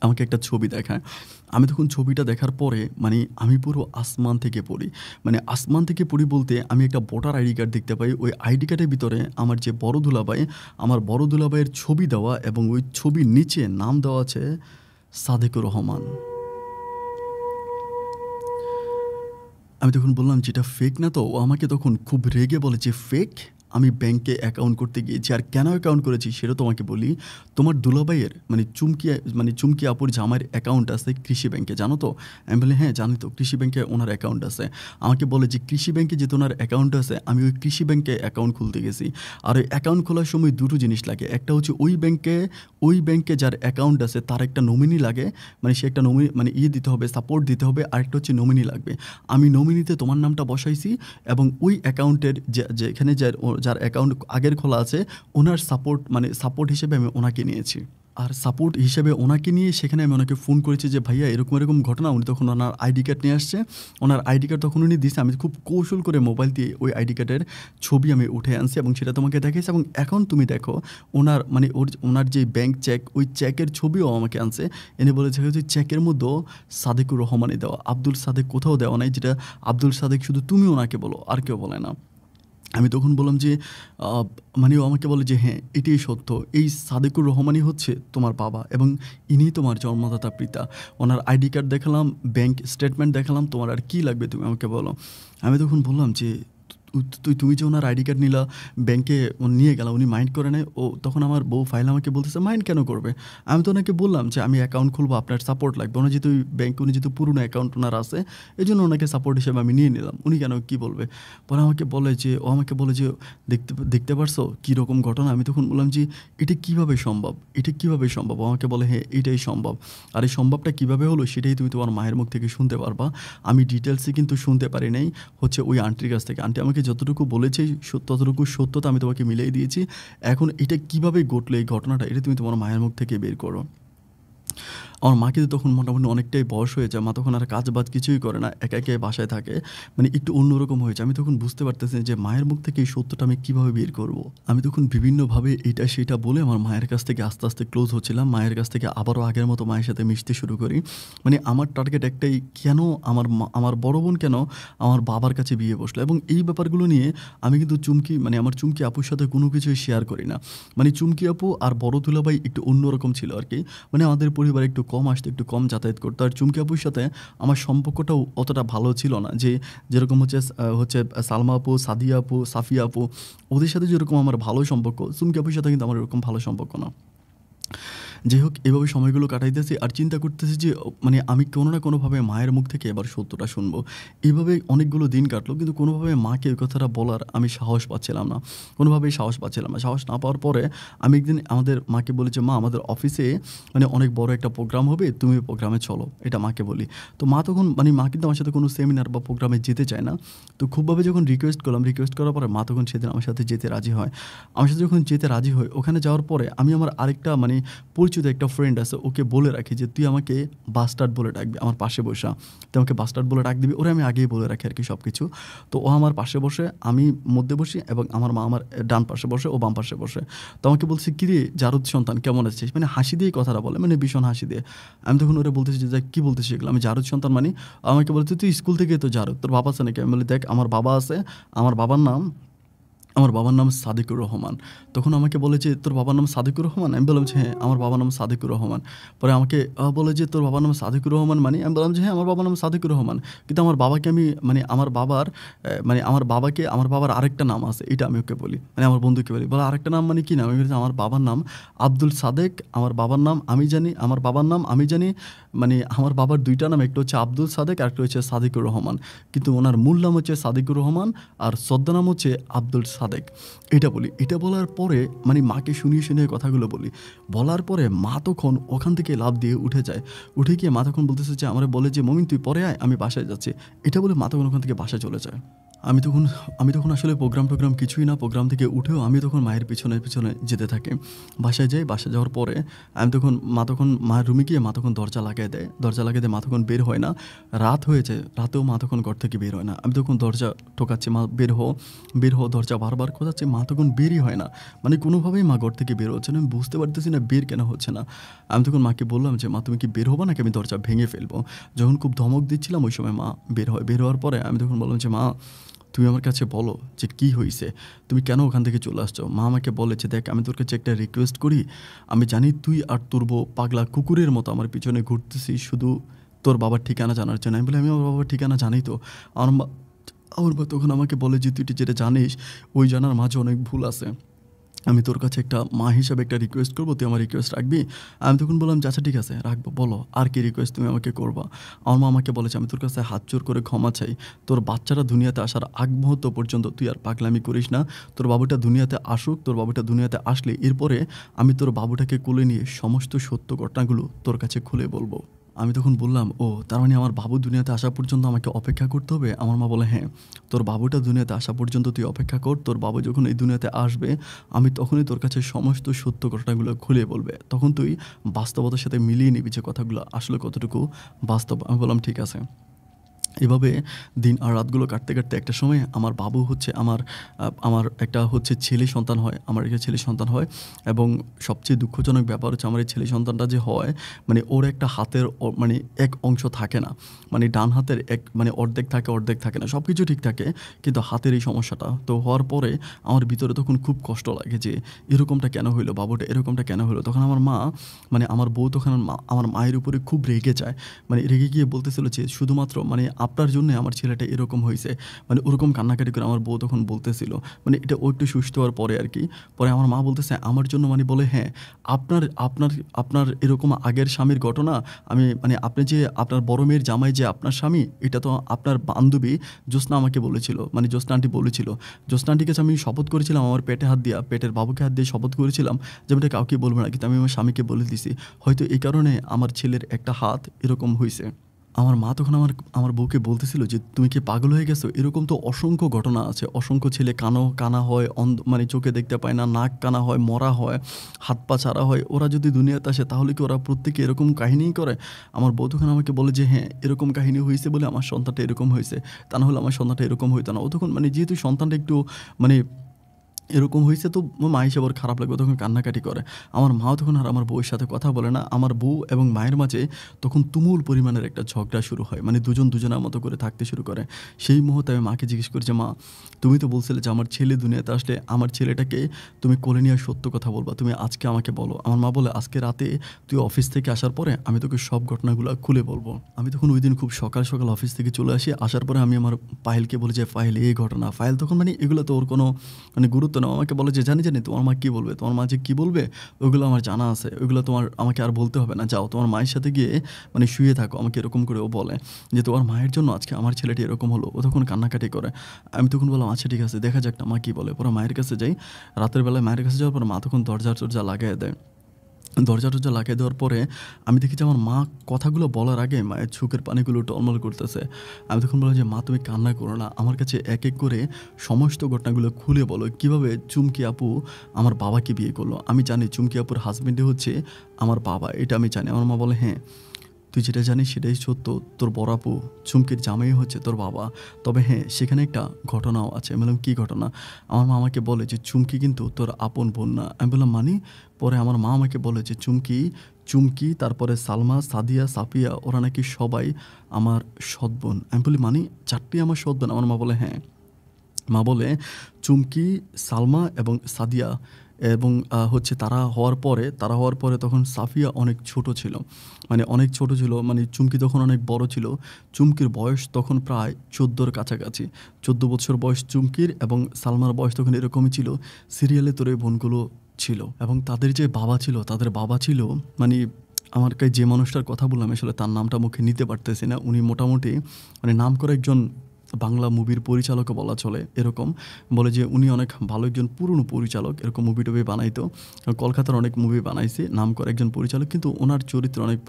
[SPEAKER 1] আমাকে একটা ছবি দেখায়। আমি তখন ছবিটা দেখার পরে মানে আমি পুরো আসমান থেকে পড়ি। মানে আসমান থেকে পড়ি বলতে আমি একটা ভোটার আইডি কার্ড দেখতে পাই। ওই আইডি কার্ডের ভিতরে আমার যে বড় দুলাভাই, আমার বড় দুলাভাইয়ের ছবি দেওয়া এবং ওই ছবির নিচে নাম দেওয়া আছে সাদেকুর রহমান। আমি তখন বললাম যে, "এটা ফেক না তো?" ও আমাকে তখন খুব রেগে বলে যে, "ফেক? আমি ব্যাংকে অ্যাকাউন্ট করতে গিয়েছি। আর কেন অ্যাকাউন্ট করেছি সেটা তোমাকে বলি। তোমার দুলাভাইয়ের মানে চুমকি আপুর জামাইয়ের অ্যাকাউন্ট আছে কৃষি ব্যাংকে, জানো তো?" আমি বলি, "হ্যাঁ, জানি তো। কৃষি ব্যাংকে ওনার অ্যাকাউন্ট আছে।" আমাকে বলে যে, "কৃষি ব্যাংকে যেহেতু ওনার অ্যাকাউন্ট আছে, আমি ওই কৃষি ব্যাংকে অ্যাকাউন্ট খুলতে গেছি। আর ওই অ্যাকাউন্ট খোলার সময় ২ টো জিনিস লাগে। একটা হচ্ছে ওই ব্যাংকে যার অ্যাকাউন্ট আছে তার একটা নমিনি লাগে। মানে সে একটা মানে দিতে হবে, সাপোর্ট দিতে হবে। আরেকটা হচ্ছে নমিনি লাগবে। আমি নমিনিতে তোমার নামটা বসাইছি এবং ওই অ্যাকাউন্টের যেখানে যার অ্যাকাউন্ট আগের খোলা আছে ওনার সাপোর্ট হিসেবে আমি ওনাকে নিয়েছি। আর সাপোর্ট হিসেবে ওনাকে নিয়ে সেখানে আমি ওনাকে ফোন করেছি যে, "ভাইয়া এরকম ঘটনা।" উনি তখন ওনার আইডি কার্ড নিয়ে আসছে। ওনার আইডি কার্ড তখন উনি দিছে। আমি খুব কৌশল করে মোবাইল দিয়ে ওই আইডি কার্ডের ছবি আমি উঠে আনছি এবং সেটা তোমাকে দেখাইছি এবং এখন তুমি দেখো ওনার যে ব্যাংক চেক, ওই চেকের ছবিও আমাকে আনছে। এনে বলেছে যে চেকের মধ্যেও সাদেকুর রহমানই দেওয়া। আব্দুল সাদেক কোথাও দেওয়া নাই, যেটা আব্দুল সাদেক শুধু তুমি ওনাকে বলো, আর কেউ বলে না। আমি তখন বললাম যে আ মানে ও আমাকে বলে যে, "হ্যাঁ, এটাই সত্য। এই সাদেকুর রহমানই হচ্ছে তোমার বাবা এবং ইনিই তোমার জন্মদাতা পিতা। ওনার আইডি কার্ড দেখালাম, ব্যাংক স্টেটমেন্ট দেখালাম। তোমার আর কি লাগবে তুমি আমাকে বলো।" আমি তখন বললাম যে, তুমি যে ওনার আইডি কার্ড নিলা, ব্যাংকে নিয়ে গেলা, উনি মাইন্ড করে নাই?" তখন আমার বউ ফাইল আমাকে বলতেছে, "মাইন্ড কেন করবে? আমি তো ওনাকে বললাম যে আমি অ্যাকাউন্ট খুলবো, আপনার সাপোর্ট লাগবে।" উনি যেহেতু পুরনো অ্যাকাউন্ট ওনার আছে, এজন্য ওনাকে সাপোর্ট হিসেবে আমি নিয়ে নিলাম। উনি কেন কি বলবে? পরে আমাকে বলে যে, "দেখতে দেখতে পারছো কীরকম ঘটনা?" আমি তখন বললাম যে, "এটা কিভাবে সম্ভব? এটা কিভাবে সম্ভব?" ও আমাকে বলে, "হ্যাঁ, এটাই সম্ভব। আর এই সম্ভবটা কিভাবে হলো সেটাই তুমি তোমার মায়ের মুখ থেকে শুনতে পারবা। আমি ডিটেইলসে কিন্তু শুনতে পারি নাই হচ্ছে ওই আন্টির কাছ থেকে। আন্টি আমাকে যতটুকু বলেছে ততটুকু সত্যতা আমি তোমাকে মিলিয়ে দিয়েছি। এখন এটা কিভাবে ঘটলো এই ঘটনাটা, এটা তুমি তোমার মায়ের মুখ থেকে বের করো।" আমার মা কিন্তু তখন মোটামুটি অনেকটাই বয়স হয়ে যায়। মা তখন আর কাজ-বাজ কিছুই করে না। একা একাই বাসায় থাকে। মানে একটু অন্যরকম হয়েছে। আমি তখন বুঝতে পারতেছি যে মায়ের মুখ থেকে এই সত্যটা আমি কিভাবে বের করব? আমি তখন বিভিন্নভাবে এইটা সেইটা বলে আমার মায়ের কাছ থেকে আস্তে, আস্তে ক্লোজ হচ্ছিলাম। মায়ের কাছ থেকে আবারও আগের মতো মায়ের সাথে মিশতে শুরু করি। মানে আমার টার্গেট একটাই, কেন আমার বড় বোন কেন আমার বাবার কাছে বিয়ে বসলো? এবং এই ব্যাপারগুলো নিয়ে আমি কিন্তু আমার চুমকি আপুর সাথে কোনো কিছুই শেয়ার করি না। মানে চুমকি আপু আর বড় দুলাভাই একটু অন্যরকম ছিল আরকি। মানে আমাদের পরিবারে একটু কম আসতো, একটু কম যাতায়াত করতো। আর চুমকি আপুর সাথে আমার সম্পর্কটাও অতটা ভালো ছিল না। যেরকম হচ্ছে সালমা আপু, সাদিয়া আপু, সাফিয়া আপু, ওদের সাথে যেরকম আমার ভালো সম্পর্ক, চুমকি আপুর সাথে কিন্তু আমার এরকম ভালো সম্পর্ক না। যাই হোক, এভাবে সময়গুলো কাটাইতেছি আর চিন্তা করতেছি যে মানে আমি কোনো না কোনোভাবে মায়ের মুখ থেকে এবার সত্যটা শুনবো। এভাবে অনেকগুলো দিন কাটলো, কিন্তু কোনোভাবে মাকে ওই কথাটা বলার আমি সাহস পাচ্ছিলাম না। কোনোভাবেই সাহস পাচ্ছিলাম না। সাহস না পাওয়ার পরে আমি একদিন আমাদের মাকে বলি যে, "মা, আমাদের অফিসে মানে অনেক বড় একটা প্রোগ্রাম হবে, তুমি ওই প্রোগ্রামে চলো।" এটা মাকে বলি। তো মা তখন মা কিন্তু আমার সাথে কোনো সেমিনার বা প্রোগ্রামে যেতে চায় না। তো খুবভাবে যখন রিকোয়েস্ট করলাম, রিকোয়েস্ট করার পরে মা তখন সেদিন আমার সাথে যেতে রাজি হয়। আমার সাথে যখন যেতে রাজি হয়, ওখানে যাওয়ার পরে আমি আমার আরেকটা পরিচিত একটা ফ্রেন্ড আছে, ওকে বলে রাখি যে তুই আমাকে বাস্টার্ড বলে ডাকবি, আমার পাশে বসা তুই আমাকে বাস্টার্ড বলে ডাক দিবি। ওরে আমি আগেই বলে রাখি আর কি সব কিছু। তো ও আমার পাশে বসে, আমি মধ্যে বসি, এবং আমার মা আমার ডান পাশে বসে, ও বাম পাশে বসে। তো আমাকে বলছে, কিরে জারুদ সন্তান কেমন আছিস, মানে হাসি দিয়েই কথাটা বলে, মানে ভীষণ হাসি দিয়ে। আমি তখন ওরা বলতেছি যে কী বলতেছি এগুলো, আমি জারুদ সন্তান মানে? আমাকে বলছে তুই স্কুল থেকে তো জারুদ, তোর বাবা আছে নাকি? আমি বলি দেখ আমার বাবা আছে, আমার বাবার নাম সাদিকুর রহমান। তখন আমাকে বলে যে তোর বাবার নাম সাদিকুর রহমান? আমি বললাম যে হ্যাঁ আমার বাবার নাম সাদিকুর রহমান। পরে আমাকে বলে যে তোর বাবার নাম সাদিকুর রহমান মানে? আমি বললাম যে হ্যাঁ আমার বাবার নাম সাদিকুর রহমান, কিন্তু আমার বাবাকে আমি মানে আমার বাবার আরেকটা নাম আছে, এটা আমি ওকে বলি, মানে আমার বন্ধুকে বলি। বলে আরেকটা নাম মানে কী নাম? আমি বলছি আমার বাবার নাম আব্দুল সাদেক, আমার বাবার নাম আমি জানি, মানে আমার বাবার দুইটা নাম, একটা হচ্ছে আব্দুল সাদেক আর একটা হচ্ছে সাদিকুর রহমান, কিন্তু ওনার মূল নাম হচ্ছে সাদিকুর রহমান আর ছদ্মনাম হচ্ছে আব্দুল সাদেক। এটা বলি। এটা বলার পরে মানে মাকে শুনিয়ে কথাগুলো বলি। বলার পরে মা তখন ওখান থেকে লাফ দিয়ে উঠে যায়। উঠে গিয়ে মা তখন বলতেছে যে আমার বলে যে মমিন তুই পরে আয়, আমি বাসায় যাচ্ছি। এটা বলে মা তখন ওখান থেকে বাসায় চলে যায়। আমি তখন আসলে প্রোগ্রাম কিছুই না, প্রোগ্রাম থেকে উঠেও আমি তখন মায়ের পিছনে যেতে থাকি। বাসায় যাওয়ার পরে মা তখন মায়ের রুমে গিয়ে মা তখন দরজা লাগিয়ে দেয়। মা তখন বের হয় না। রাত হয়েছে, রাতেও মা তখন ঘর থেকে বের হয় না। আমি তখন দরজা ঠোকাচ্ছি, মা বের হো, দরজা বারবার খোঁজাচ্ছি, মা তখন বেরই হয় না। মানে কোনোভাবেই মা ঘর থেকে বের হচ্ছে না। আমি বুঝতে পারতেছি না বের কেন হচ্ছে না। আমি তখন মাকে বললাম যে মা তুমি কি বের হবো নাকি আমি দরজা ভেঙে ফেলবো? যখন খুব ধমক দিচ্ছিলাম ওই সময় মা বের হয়। বের হওয়ার পরে আমি তখন বললাম যে মা তুমি আমার কাছে বলো যে কী হয়েছে, তুমি কেন ওখান থেকে চলে আসছো? মা আমাকে বলে যে দেখ আমি তোর কাছে একটা রিকোয়েস্ট করি, আমি জানি তুই আর তোর বউ পাগলা কুকুরের মতো আমার পিছনে ঘুরতেছিস শুধু তোর বাবার ঠিকানা জানার জন্য। আমি বলি আমি আমার বাবার ঠিকানা জানি তো। আমার মা তখন আমাকে বলে যে তুই যেটা জানিস ওই জানার মাঝে অনেক ভুল আছে, আমি তোর কাছে একটা মা হিসাবে একটা রিকোয়েস্ট করবো, তুই আমার রিকোয়েস্ট রাখবি? আমি তখন বললাম যে আচ্ছা ঠিক আছে রাখবো, বলো আর কি রিকোয়েস্ট তুমি আমাকে করবা? আমার মা আমাকে বলেছে আমি তোর কাছে হাত জোর করে ক্ষমা চাই, তোর বাচ্চারা দুনিয়াতে আসার আগ মুহূর্ত পর্যন্ত তুই আর পাগলামি করিস না। তোর বাবুটা দুনিয়াতে আসুক, তোর বাবুটা দুনিয়াতে আসলে এরপরে আমি তোর বাবুটাকে কোলে নিয়ে সমস্ত সত্য ঘটনাগুলো তোর কাছে খুলে বলবো। আমি তখন বললাম ও তার মানে আমার বাবু দুনিয়াতে আসা পর্যন্ত আমাকে অপেক্ষা করতে হবে? আমার মা বলে হ্যাঁ, তোর বাবুটা দুনিয়াতে আসা পর্যন্ত তুই অপেক্ষা কর, তোর বাবু যখন এই দুনিয়াতে আসবে আমি তখনই তোর কাছে সমস্ত সত্য ঘটনাগুলো খুলে বলবে, তখন তুই বাস্তবতার সাথে মিলিয়ে নিবি যে কথাগুলো আসলে কতটুকু বাস্তব। আমি বললাম ঠিক আছে। এভাবে দিন আর রাতগুলো কাটতে একটা সময় আমার বাবু হচ্ছে আমার একটা হচ্ছে ছেলে সন্তান হয়, এবং সবচেয়ে দুঃখজনক ব্যাপার হচ্ছে আমার এই ছেলে সন্তানটা যে হয় মানে ওর একটা হাতের মানে এক অংশ থাকে না, মানে ডান হাতের মানে অর্ধেক থাকে না, সব কিছু ঠিক থাকে কিন্তু হাতের এই সমস্যাটা তো হওয়ার পরে আমার ভিতরে তখন খুব কষ্ট লাগে যে এরকমটা কেন হইলো, বাবুটা এরকমটা কেন হলো। তখন আমার মা মানে আমার বউ তখন আমার মায়ের উপরে খুব রেগে যায়, মানে রেগে গিয়ে বলতেছিল যে শুধুমাত্র মানে আপনার জন্য আমার ছেলেটা এরকম হয়েছে, মানে ওরকম কান্নাকাটি করে আমার বউ তখন বলতেছিল, মানে এটা ও একটু সুস্থ হওয়ার পরে আর কি। পরে আমার মা বলতেছে আমার জন্য, মানে বলে হ্যাঁ আপনার আপনার আপনার এরকম আগের স্বামীর ঘটনা আমি মানে আপনি যে আপনার বড় মেয়ের জামাই যে আপনার স্বামী, এটা তো আপনার বান্ধবী জ্যোৎস্না আমাকে বলেছিল, মানে জ্যোৎস্না আন্টি বলেছিল। জ্যোৎস্না আন্টির কাছে আমি শপথ করেছিলাম আমার পেটের বাবুকে হাত দিয়ে শপথ করেছিলাম যে আমি এটা কাউকে বলবো না, কিন্তু আমি আমার স্বামীকে বলে দিছি, হয়তো এই কারণে আমার ছেলের একটা হাত এরকম হয়েছে। আমার মা তখন আমার বউকে বলতেছিল যে তুমি কি পাগল হয়ে গেছো, এরকম তো অসংখ্য ঘটনা আছে, অসংখ্য ছেলে কানা হয়, মানে চোখে দেখতে পায় না, নাক কানা হয়, মরা হয়, হাত পা ছাড়া হয়, ওরা যদি দুনিয়াতে আসে তাহলে কি ওরা প্রত্যেকে এরকম কাহিনীই করে? আমার বউ তখন আমাকে বলে যে হ্যাঁ এরকম কাহিনী হয়েছে বলে আমার সন্তানটা এরকম হয়েছে, তা না হলে আমার সন্তানটা এরকম হইতো না। ও তখন মানে যেহেতু সন্তানটা একটু মানে এরকম হয়েছে তো মা হিসেবে ওর খারাপ লাগবে, তখন কান্নাকাটি করে। আমার মাও তখন আর আমার বউয়ের সাথে কথা বলে না। আমার বউ এবং মায়ের মাঝে তখন তুমুল পরিমাণের একটা ঝগড়া শুরু হয়, মানে দুজনের মতো করে থাকতে শুরু করে। সেই মুহূর্তে আমি মাকে জিজ্ঞেস করি যে মা তুমি তো বলছিলে যে আমার ছেলে দুনিয়াতে আসলে আমার ছেলেটাকে তুমি কোলে নিয়ে সত্য কথা বলবা, তুমি আজকে আমাকে বলো। আমার মা বলে আজকে রাতে তুই অফিস থেকে আসার পরে আমি তোকে সব ঘটনাগুলো খুলে বলবো। আমি তখন ওই দিন খুব সকাল অফিস থেকে চলে আসি। আসার পরে আমি আমার পায়েলকে বলি যে পায়েল এই ঘটনা। পায়েল তখন মানে এগুলো তো ওর কোনো মানে গুরুত্ব না, আমাকে বলে যে জানি তোমার মা কী বলবে, তোমার মা যে কী বলবে ওইগুলো আমার জানা আছে, ওইগুলো আমাকে আর বলতে হবে না, যাও তোমার মায়ের সাথে গিয়ে মানে শুয়ে থাকো। আমাকে এরকম করে ও বলে যে তোমার মায়ের জন্য আজকে আমার ছেলেটি এরকম হলো। ও তখন কান্নাকাটি করে। আমি তখন বললাম আচ্ছা ঠিক আছে দেখা যাক না মা কী বলে। পরে মায়ের কাছে যাই। রাতের বেলায় মায়ের কাছে যাওয়ার পর মা তখন দরজা লাগাই দেয়। দরজা-টরজা লাগাই দেওয়ার পরে আমি দেখি যে আমার মা কথাগুলো বলার আগে মায়ের চোখের পানিগুলো টলমল করতেছে। আমি তখন বললাম যে, "মা তুমি কান্না করো না। আমার কাছে এক, এক করে সমস্ত ঘটনাগুলো খুলে বলো। কিভাবে চুমকি আপু আমার বাবাকে বিয়ে করলো? আমি জানি চুমকি আপুর হাসব্যান্ডই হচ্ছে আমার বাবা। এটা আমি জানি।" আমার মা বলে, "হ্যাঁ, তুই যেটা জানিস সেটাই সত্য। তোর বড় আপু চুমকির জামাই হচ্ছে তোর বাবা। তবে হ্যাঁ, সেখানে একটা ঘটনাও আছে।" আমি বললাম, "কী ঘটনা?" আমার মা আমাকে বলে যে, "চুমকি কিন্তু তোর আপন বোন না।" আমি বললাম, "মানে?" পরে আমার মা আমাকে বলে যে, চুমকি, তারপরে সালমা, সাদিয়া, সাফিয়া ওরা নাকি সবাই আমার সৎ বোন।" আমি বলি, "মানে ৪ টি আমার সৎ বোন?" আমার মা বলে, "হ্যাঁ।" মা বলে, "চুমকি, সালমা এবং সাদিয়া এবং হচ্ছে তারা হওয়ার পরে তখন সাফিয়া অনেক ছোট ছিল। মানে অনেক ছোট ছিল, মানে চুমকি তখন অনেক বড় ছিল। চুমকির বয়স তখন প্রায় ১৪ র কাছাকাছি। ১৪ বছর বয়স চুমকির এবং সালমার বয়স তখন এরকমই ছিল। সিরিয়ালে তোর এই বোনগুলো ছিল এবং তাদের যে বাবা ছিল, তাদের বাবা ছিল মানে আমাকে যে মানুষটার কথা বললাম আসলে তার নামটা মুখে নিতে পারতেছি না। উনি মোটামুটি মানে নামকরা একজন বাংলা মুভির পরিচালকও বলা চলে এরকম। বলে যে উনি অনেক ভালো একজন পুরনো পরিচালক, এরকম মুভি-টুভি বানাইতো। কলকাতার অনেক মুভি বানাইছে, নামকরা একজন পরিচালক। কিন্তু উনার চরিত্রে অনেক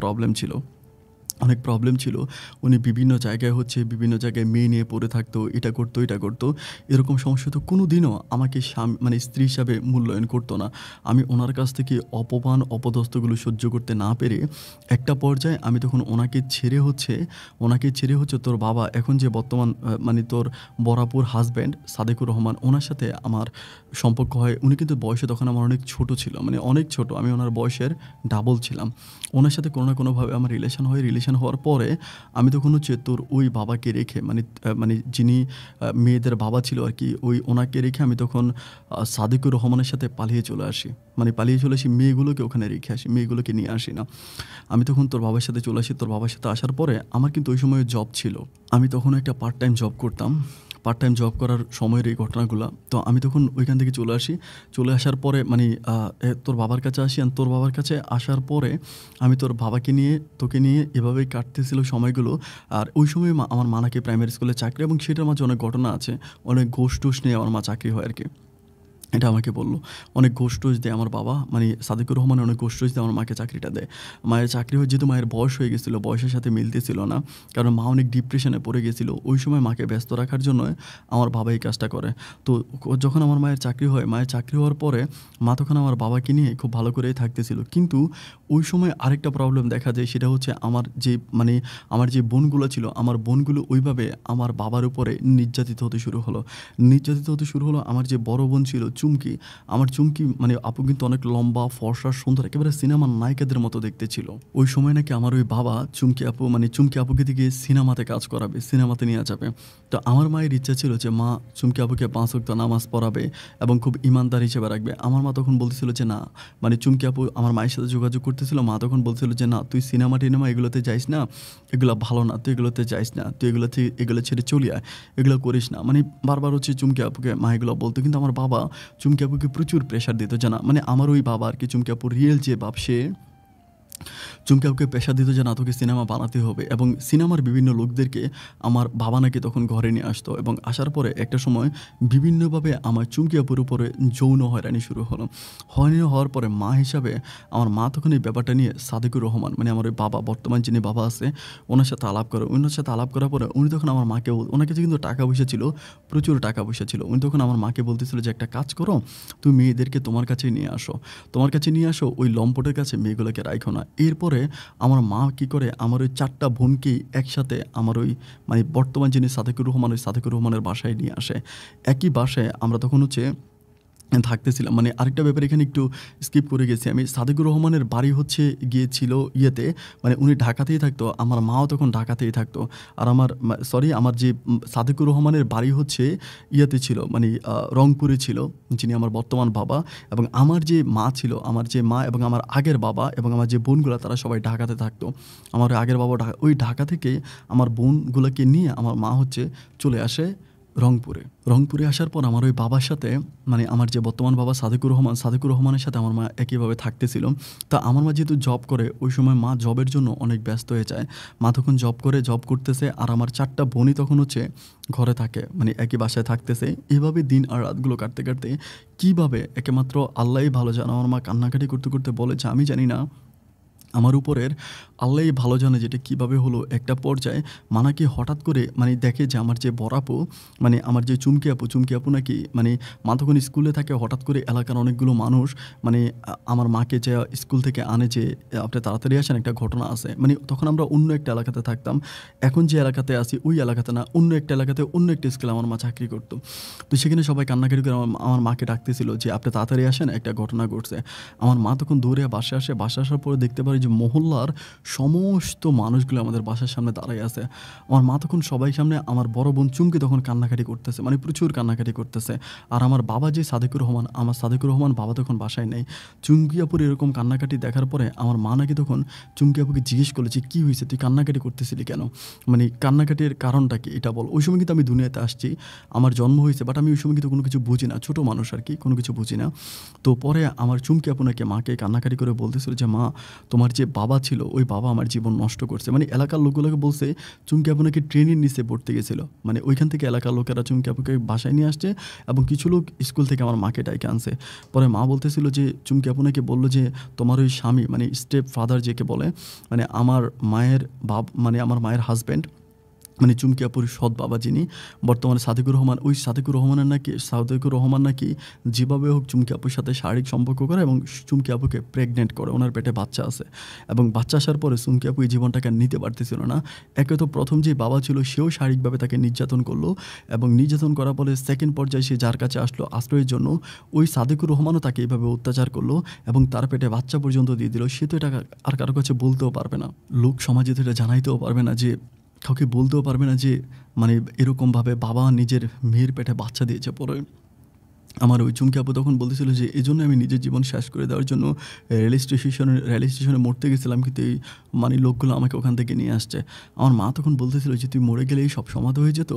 [SPEAKER 1] প্রবলেম ছিল। উনি বিভিন্ন জায়গায় মেয়ে নিয়ে পড়ে থাকতো, এটা করতো, এটা করতো। এরকম সমস্যা তো কোনোদিনও আমাকে মানে স্ত্রী হিসাবে মূল্যায়ন করতো না। আমি ওনার কাছ থেকে অপমান, অপদস্থগুলো সহ্য করতে না পেরে একটা পর্যায়ে আমি তখন ওনাকে ছেড়ে হচ্ছে তোর বাবা এখন যে বর্তমান মানে তোর বড়াপুর হাসব্যান্ড সাদেকুর রহমান, ওনার সাথে আমার সম্পর্ক হয়। উনি কিন্তু বয়সে তখন আমার অনেক ছোট ছিল। মানে অনেক ছোট। আমি ওনার বয়সের ডাবল ছিলাম। ওনার সাথে কোনো না কোনোভাবে আমার রিলেশন হয়। রিলেশন হওয়ার পরে আমি তখন হচ্ছে তোর ওই বাবাকে রেখে মানে যিনি মেয়েদের বাবা ছিল আরকি, ওনাকে রেখে আমি তখন সাদেকুর রহমানের সাথে পালিয়ে চলে আসি। মানে পালিয়ে চলে আসি, মেয়েগুলোকে ওখানে রেখে আসি। মেয়েগুলোকে নিয়ে আসি না। আমি তখন তোর বাবার সাথে চলে আসি। তোর বাবার সাথে আসার পরে আমার কিন্তু ওই সময়ে জব ছিল। আমি তখন একটা পার্ট টাইম জব করতাম। পার্ট টাইম জব করার সময়ের এই ঘটনাগুলা। তো আমি তখন ওইখান থেকে চলে আসি। চলে আসার পরে মানে তোর বাবার কাছে আসি। তোর বাবার কাছে আসার পরে আমি তোর বাবাকে নিয়ে, তোকে নিয়ে এভাবেই কাটতেছিল সময়গুলো। আর ওই সময় আমার মা নাকি প্রাইমারি স্কুলে চাকরি এবং সেটার মাঝে অনেক ঘটনা আছে। অনেক ঘুষ-টুস নিয়ে আমার মা চাকরি হয় আরকি। এটা আমাকে বলল। অনেক ঘুষ-টুস দেয় আমার বাবা। মানে সাদেকুর রহমান অনেক ঘুষ-টুস দিয়ে আমার মাকে চাকরিটা দেয়। মায়ের চাকরি হয়ে যেহেতু মায়ের বয়স হয়ে গেছিল, বয়সের সাথে মিলতেছিল না। কারণ মা অনেক ডিপ্রেশনে পড়ে গেছিল। ওই সময় মাকে ব্যস্ত রাখার জন্য আমার বাবা এই কাজটা করে। তো যখন আমার মায়ের চাকরি হয়, মায়ের চাকরি হওয়ার পরে মা তখন আমার বাবাকে নিয়ে খুব ভালো করেই থাকতেছিল। কিন্তু ওই সময় আরেকটা প্রবলেম দেখা যায়, সেটা হচ্ছে আমার যে বোনগুলো ছিল, আমার বোনগুলো ওইভাবে আমার বাবার উপরে নির্যাতিত হতে শুরু হলো। আমার যে বড় বোন ছিল চুমকি, আমার চুমকি মানে আপু কিন্তু অনেক লম্বা, ফর্সা, সুন্দর একেবারে সিনেমার নায়িকাদের মতো দেখতে ছিল। ওই সময় নাকি আমার ওই বাবা চুমকি আপুকে দিয়ে সিনেমাতে কাজ করাবে, সিনেমাতে নিয়ে যাবে। তো আমার মায়ের ইচ্ছা ছিল যে মা চুমকি আপুকে ৫ ওয়াক্ত নামাজ পড়াবে এবং খুব ঈমানদার হিসেবে রাখবে। আমার মা তখন বলতেছিল যে না, মানে চুমকি আপু আমার মায়ের সাথে যোগাযোগ করতেছিল। মা তখন বলছিল যে, "না, তুই সিনেমা-টিনেমা এগুলোতে যাইস না। এগুলা ভালো না। তুই এগুলোতে যাইস না। তুই এগুলো ছেড়ে চলে আয়। এগুলো করিস না।" মানে বারবার হচ্ছে চুমকি আপুকে মা এগুলো বলত। কিন্তু আমার বাবা চুমকি আপুকে প্রচুর প্রেশার দিত যে না, মানে আমার ওই বাবা আরকি চুমকি আপুর রিয়েল যে বাপ, সে চুমকি আপুকে প্রেশার দিত যে না, তোকে সিনেমা বানাতে হবে এবং সিনেমার বিভিন্ন লোকদেরকে আমার বাবা নাকি তখন ঘরে নিয়ে আসতো এবং আসার পরে একটা সময় বিভিন্নভাবে আমার চুমকি আপুর উপরে যৌন হয়রানি শুরু হলো। হয়রানি হওয়ার পরে মা হিসাবে আমার মা তখন এই ব্যাপারটা নিয়ে সাদেকুর রহমান, মানে আমার ওই বাবা, বর্তমান যিনি বাবা আছে, ওনার সাথে আলাপ করে। ওনার সাথে আলাপ করার পরে উনি তখন আমার মাকে ওনার কাছে কিন্তু টাকা পয়সা ছিল, প্রচুর টাকা পয়সা ছিল। উনি তখন আমার মাকে বলতেছিল যে, "একটা কাজ করো, তুমি মেয়েদেরকে তোমার কাছেই নিয়ে আসো। তোমার কাছে নিয়ে আসো, ওই লম্পটের কাছে মেয়েগুলোকে রাইখো না।" এরপরে আমার মা কি করে, আমার ওই ৪ টা বোনকেই একসাথে আমার ওই মানে বর্তমান যিনি সাদেকুর রহমান, ওই সাদেকুর রহমানের বাসায় নিয়ে আসে। একই বাসায় আমরা তখন হচ্ছে থাকতেছিলাম। মানে আরেকটা ব্যাপার এখানে একটু স্কিপ করে গেছি আমি। সাদেকুর রহমানের বাড়ি হচ্ছে গিয়েছিল ইয়েতে, মানে উনি ঢাকাতেই থাকতো। আমার মাও তখন ঢাকাতেই থাকতো। আর আমার যে সাদেকুর রহমানের বাড়ি হচ্ছে ইয়েতে ছিল, মানে রংপুরে ছিল, যিনি আমার বর্তমান বাবা। এবং আমার যে মা ছিল, আমার যে মা এবং আমার আগের বাবা এবং আমার যে বোনগুলা, তারা সবাই ঢাকাতে থাকতো। আমার আগের বাবা ওই ঢাকা থেকে আমার বোনগুলোকে নিয়ে আমার মা হচ্ছে চলে আসে রংপুরে আসার পর আমার ওই বাবার সাথে মানে আমার যে বর্তমান বাবা সাদেকুর রহমানের সাথে আমার মা একইভাবে থাকতেছিল। তা আমার মা যেহেতু জব করে ওই সময় মা জবের জন্য অনেক ব্যস্ত হয়ে যায়। মা তখন জব করতেছে আর আমার ৪ টা বোনই তখন হচ্ছে ঘরে থাকে, মানে একই বাসায় থাকতেছে। এভাবে দিন আর রাতগুলো কাটতে কীভাবে একমাত্র আল্লাহই ভালো জানে। আমার মা কান্নাকাটি করতে বলে যে আমি জানি না, আমার উপরের আল্লাহই ভালো জানে যেটা কীভাবে হলো। একটা পর্যায়ে মা নাকি হঠাৎ করে মানে দেখে যে আমার যে বড় আপু মানে আমার যে চুমকি আপু নাকি মানে মা তখন স্কুলে থাকে, হঠাৎ করে এলাকার অনেকগুলো মানুষ মানে আমার মাকে যে স্কুল থেকে আনে যে আপনি তাড়াতাড়ি আসেন একটা ঘটনা আছে। মানে তখন আমরা অন্য একটা এলাকাতে থাকতাম, এখন যে এলাকাতে আছি ওই এলাকাতে না, অন্য একটা এলাকাতে অন্য একটা স্কুলে আমার মা চাকরি করতো। তো সেখানে সবাই কান্নাকাটি করে আমার মাকে ডাকতেছিল যে আপনি তাড়াতাড়ি আসেন একটা ঘটনা ঘটছে। আমার মা তখন দৌড়ে বাসায় আসার পরে দেখতে পারি যে মহল্লার সমস্ত মানুষগুলো আমাদের বাসার সামনে দাঁড়ায় আছে। আমার মা তখন সবাই সামনে, আমার বড় বোন চুমকি তখন কান্নাকাটি করতেছে, মানে প্রচুর কান্নাকাটি করতেছে। আর আমার বাবা যে সাদেকুর রহমান বাবা তখন বাসায় নেই। চুমকি আপুর এরকম কান্নাকাটি দেখার পরে আমার মা নাকি তখন চুমকি আপুকে জিজ্ঞেস করলো যে কী হয়েছে, তুই কান্নাকাটি করতেছিলি কেন, মানে কান্নাকাটির কারণটা কি এটা বল। ওই সময় কিন্তু আমি দুনিয়াতে আসছি, আমার জন্ম হয়েছে, বাট আমি ওই সময় কিন্তু কোনো কিছু বুঝি না, ছোটো মানুষ আর কি, কোনো কিছু বুঝি না। তো পরে আমার চুমকি আপু নাকি মাকে কান্নাকাটি করে বলতেছিল যে মা তোমার যে বাবা ছিল ওই বাবা আমার জীবন নষ্ট করছে। মানে এলাকার লোকগুলোকে বলছে চুমকি আপু নাকি ট্রেনের নিচে পড়তে গেছিলো, মানে ওইখান থেকে এলাকার লোকেরা চুমকি আপুকে বাসায় নিয়ে আসছে এবং কিছু লোক স্কুল থেকে আমার মাকে ডাইকে আনছে। পরে মা বলতেছিল যে চুমকি আপু নাকি বললো যে তোমার ওই স্বামী মানে স্টেপ ফাদার যেকে বলে, মানে আমার মায়ের হাজব্যান্ড, মানে চুমকি আপুর সৎ বাবা যিনি বর্তমানে সাদেকুর রহমান নাকি যেভাবে হোক চুমকি আপুর সাথে শারীরিক সম্পর্ক করে এবং চুমকি আপুকে প্রেগনেন্ট করে, ওনার পেটে বাচ্চা আছে। এবং বাচ্চা আসার পরে চুমকি আপু এই জীবনটাকে নিতে পারতেছিল না। একে তো প্রথম যে বাবা ছিল সেও শারীরিকভাবে তাকে নির্যাতন করলো এবং নির্যাতন করার পরে সেকেন্ড পর্যায়ে সে যার কাছে আসলো আশ্রয়ের জন্য, ওই সাদেকুর রহমানও তাকে এইভাবে অত্যাচার করলো এবং তার পেটে বাচ্চা পর্যন্ত দিয়ে দিল। সে তো এটা আর কারো কাছে বলতেও পারবে না, লোক সমাজে তো এটা জানাইতেও পারবে না, যে কাউকে বলতেও পারবে না যে মানে এরকমভাবে বাবা নিজের মেয়ের পেটে বাচ্চা দিয়েছে। পরে আমার ওই চুমকি আপু তখন বলতেছিল যে এই জন্য আমি নিজের জীবন শেষ করে দেওয়ার জন্য রেল স্টেশনে মরতে গেছিলাম, কিন্তু এই মানে লোকগুলো আমাকে ওখান থেকে নিয়ে আসছে। আমার মা তখন বলতেছিল যে তুই মরে গেলেই সব সমাধা হয়ে যেত।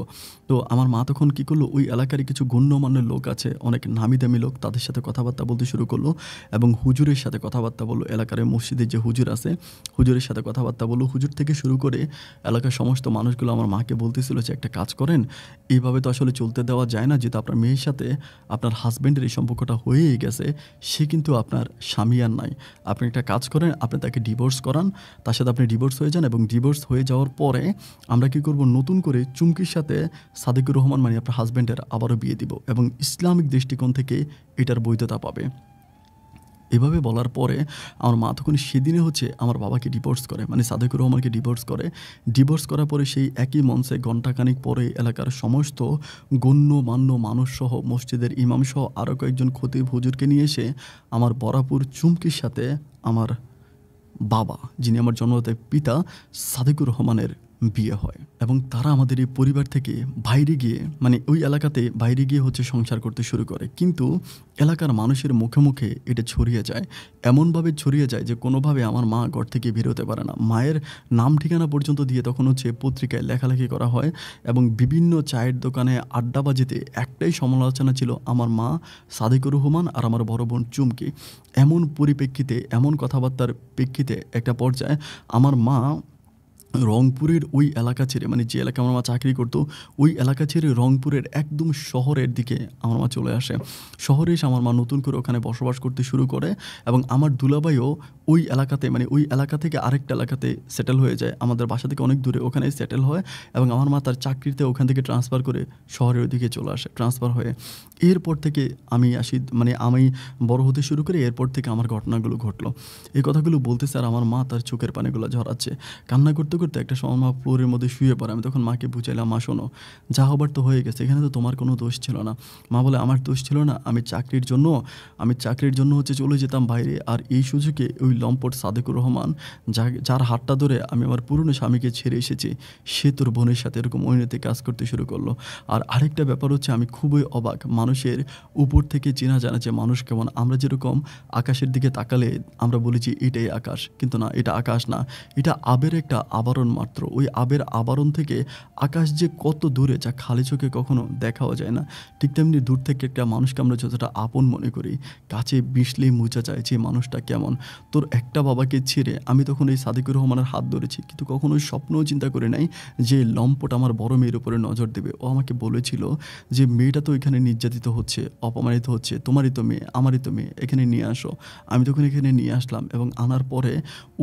[SPEAKER 1] তো আমার মা তখন কী করলো, ওই এলাকারই কিছু গণ্যমান্য লোক আছে, অনেক নামি দামি লোক, তাদের সাথে কথাবার্তা বলতে শুরু করলো এবং হুজুরের সাথে কথাবার্তা বললো। এলাকার মসজিদের যে হুজুর আছে হুজুরের সাথে কথাবার্তা বললো। হুজুর থেকে শুরু করে এলাকার সমস্ত মানুষগুলো আমার মাকে বলতেছিল যে একটা কাজ করেন, এইভাবে তো আসলে চলতে দেওয়া যায় না, যেহেতু আপনার মেয়ের সাথে আপনার হাজব্যান্ডের এই সম্পর্কটা হয়েই গেছে, সে কিন্তু আপনার স্বামী আর নাই। আপনি একটা কাজ করেন, আপনি তাকে ডিভোর্স করান, তার সাথে আপনি ডিভোর্স হয়ে যান এবং ডিভোর্স হয়ে যাওয়ার পরে আমরা কী করব, নতুন করে চুমকির সাথে সাদেকুর রহমান মানে আপনার হাজব্যান্ডের আবারও বিয়ে দিব এবং ইসলামিক দৃষ্টিকোণ থেকে এটার বৈধতা পাবে। এভাবে বলার পরে আমার মা তখন সেদিনে হচ্ছে আমার বাবাকে ডিভোর্স করে, মানে সাদেকুর রহমানকে ডিভোর্স করার পরে সেই একই মঞ্চে ঘণ্টাখানিক পরে এলাকার সমস্ত গণ্যমান্য মানুষসহ মসজিদের ইমামসহ আরও কয়েকজন খতিব হুজুরকে নিয়ে এসে আমার বরাপুর চুমকির সাথে আমার বাবা, যিনি আমার জন্মদাতা পিতা সাদেকুর রহমানের বিয়ে হয় এবং তারা আমাদের এই পরিবার থেকে বাইরে গিয়ে মানে ওই এলাকাতে বাইরে গিয়ে হচ্ছে সংসার করতে শুরু করে। কিন্তু এলাকার মানুষের মুখে মুখে এটা ছড়িয়ে যায়, এমনভাবে ছড়িয়ে যায় যে কোনোভাবে আমার মা ঘর থেকে বেরোতে পারে না। মায়ের নাম ঠিকানা পর্যন্ত দিয়ে তখন হচ্ছে পত্রিকায় লেখালেখি করা হয় এবং বিভিন্ন চায়ের দোকানে আড্ডাবাজিতে একটাই সমালোচনা ছিল আমার মা সাদেকুর রহমান আর আমার বড় বোন চুমকি। এমন পরিপ্রেক্ষিতে, এমন কথাবার্তার প্রেক্ষিতে একটা পর্যায়ে আমার মা রংপুরের ওই এলাকা ছেড়ে, মানে যে এলাকায় আমার মা চাকরি করতো ওই এলাকা ছেড়ে রংপুরের একদম শহরের দিকে আমার মা চলে আসে। শহরে এসে আমার মা নতুন করে ওখানে বসবাস করতে শুরু করে এবং আমার দুলাভাইও ওই এলাকাতে, মানে ওই এলাকা থেকে আরেকটা এলাকাতে সেটেল হয়ে যায়, আমাদের বাসা থেকে অনেক দূরে ওখানে সেটেল হয় এবং আমার মা তার চাকরিতে ওখান থেকে ট্রান্সফার করে শহরের ওইদিকে চলে আসে। ট্রান্সফার হয়ে এরপর থেকে আমি আসি, মানে আমি বড় হতে শুরু করি, এরপর থেকে আমার ঘটনাগুলো ঘটলো। এই কথাগুলো বলতে স্যার আমার মা তার চোখের পানিগুলো ঝরাচ্ছে, কান্না করতে করতে একটা সময় মা ফ্লোরের মধ্যে শুয়ে পড়ে। আমি তখন মাকে বুঝাইলাম, মা শোনো, যা হবার তো হয়ে গেছে, এখানে তো তোমার কোনো দোষ ছিল না। মা বলে আমার দোষ ছিল না, আমি চাকরির জন্য হচ্ছে চলে যেতাম বাইরে, আর এই সুযোগে ওই লম্পট সাদেকুর রহমান যার হাতটা ধরে আমি আমার পুরনো স্বামীকে ছেড়ে এসেছি, সে তোর বোনের সাথে এরকম অনৈতিক কাজ করতে শুরু করলো। আর আরেকটা ব্যাপার হচ্ছে আমি খুবই অবাক, মানুষের উপর থেকে চেনা জানা যে মানুষ কেমন। আমরা যেরকম আকাশের দিকে তাকালে আমরা বলেছি এটাই আকাশ, কিন্তু না, এটা আকাশ না, এটা আবের একটা আবরণ আবরণ মাত্র। ওই আবের আবরণ থেকে আকাশ যে কত দূরে, যা খালি চোখে কখনো দেখাও যায় না। ঠিক তেমনি দূর থেকে একটা মানুষকে আমরা যতটা আপন মনে করি, কাছে মিশলেই বোঝা যায় যে মানুষটা কেমন। তোর একটা বাবাকে ছেড়ে আমি তখন এই সাদিকুর রহমানের হাত ধরেছি, কিন্তু কখনোই স্বপ্নও চিন্তা করি নাই যে লম্পট আমার বড় মেয়ের উপরে নজর দেবে। ও আমাকে বলেছিল যে মেয়েটা তো এখানে নির্যাতিত হচ্ছে, অপমানিত হচ্ছে, তোমারই তো মেয়ে, আমারই তো মেয়ে, এখানে নিয়ে আসো। আমি তখন এখানে নিয়ে আসলাম এবং আনার পরে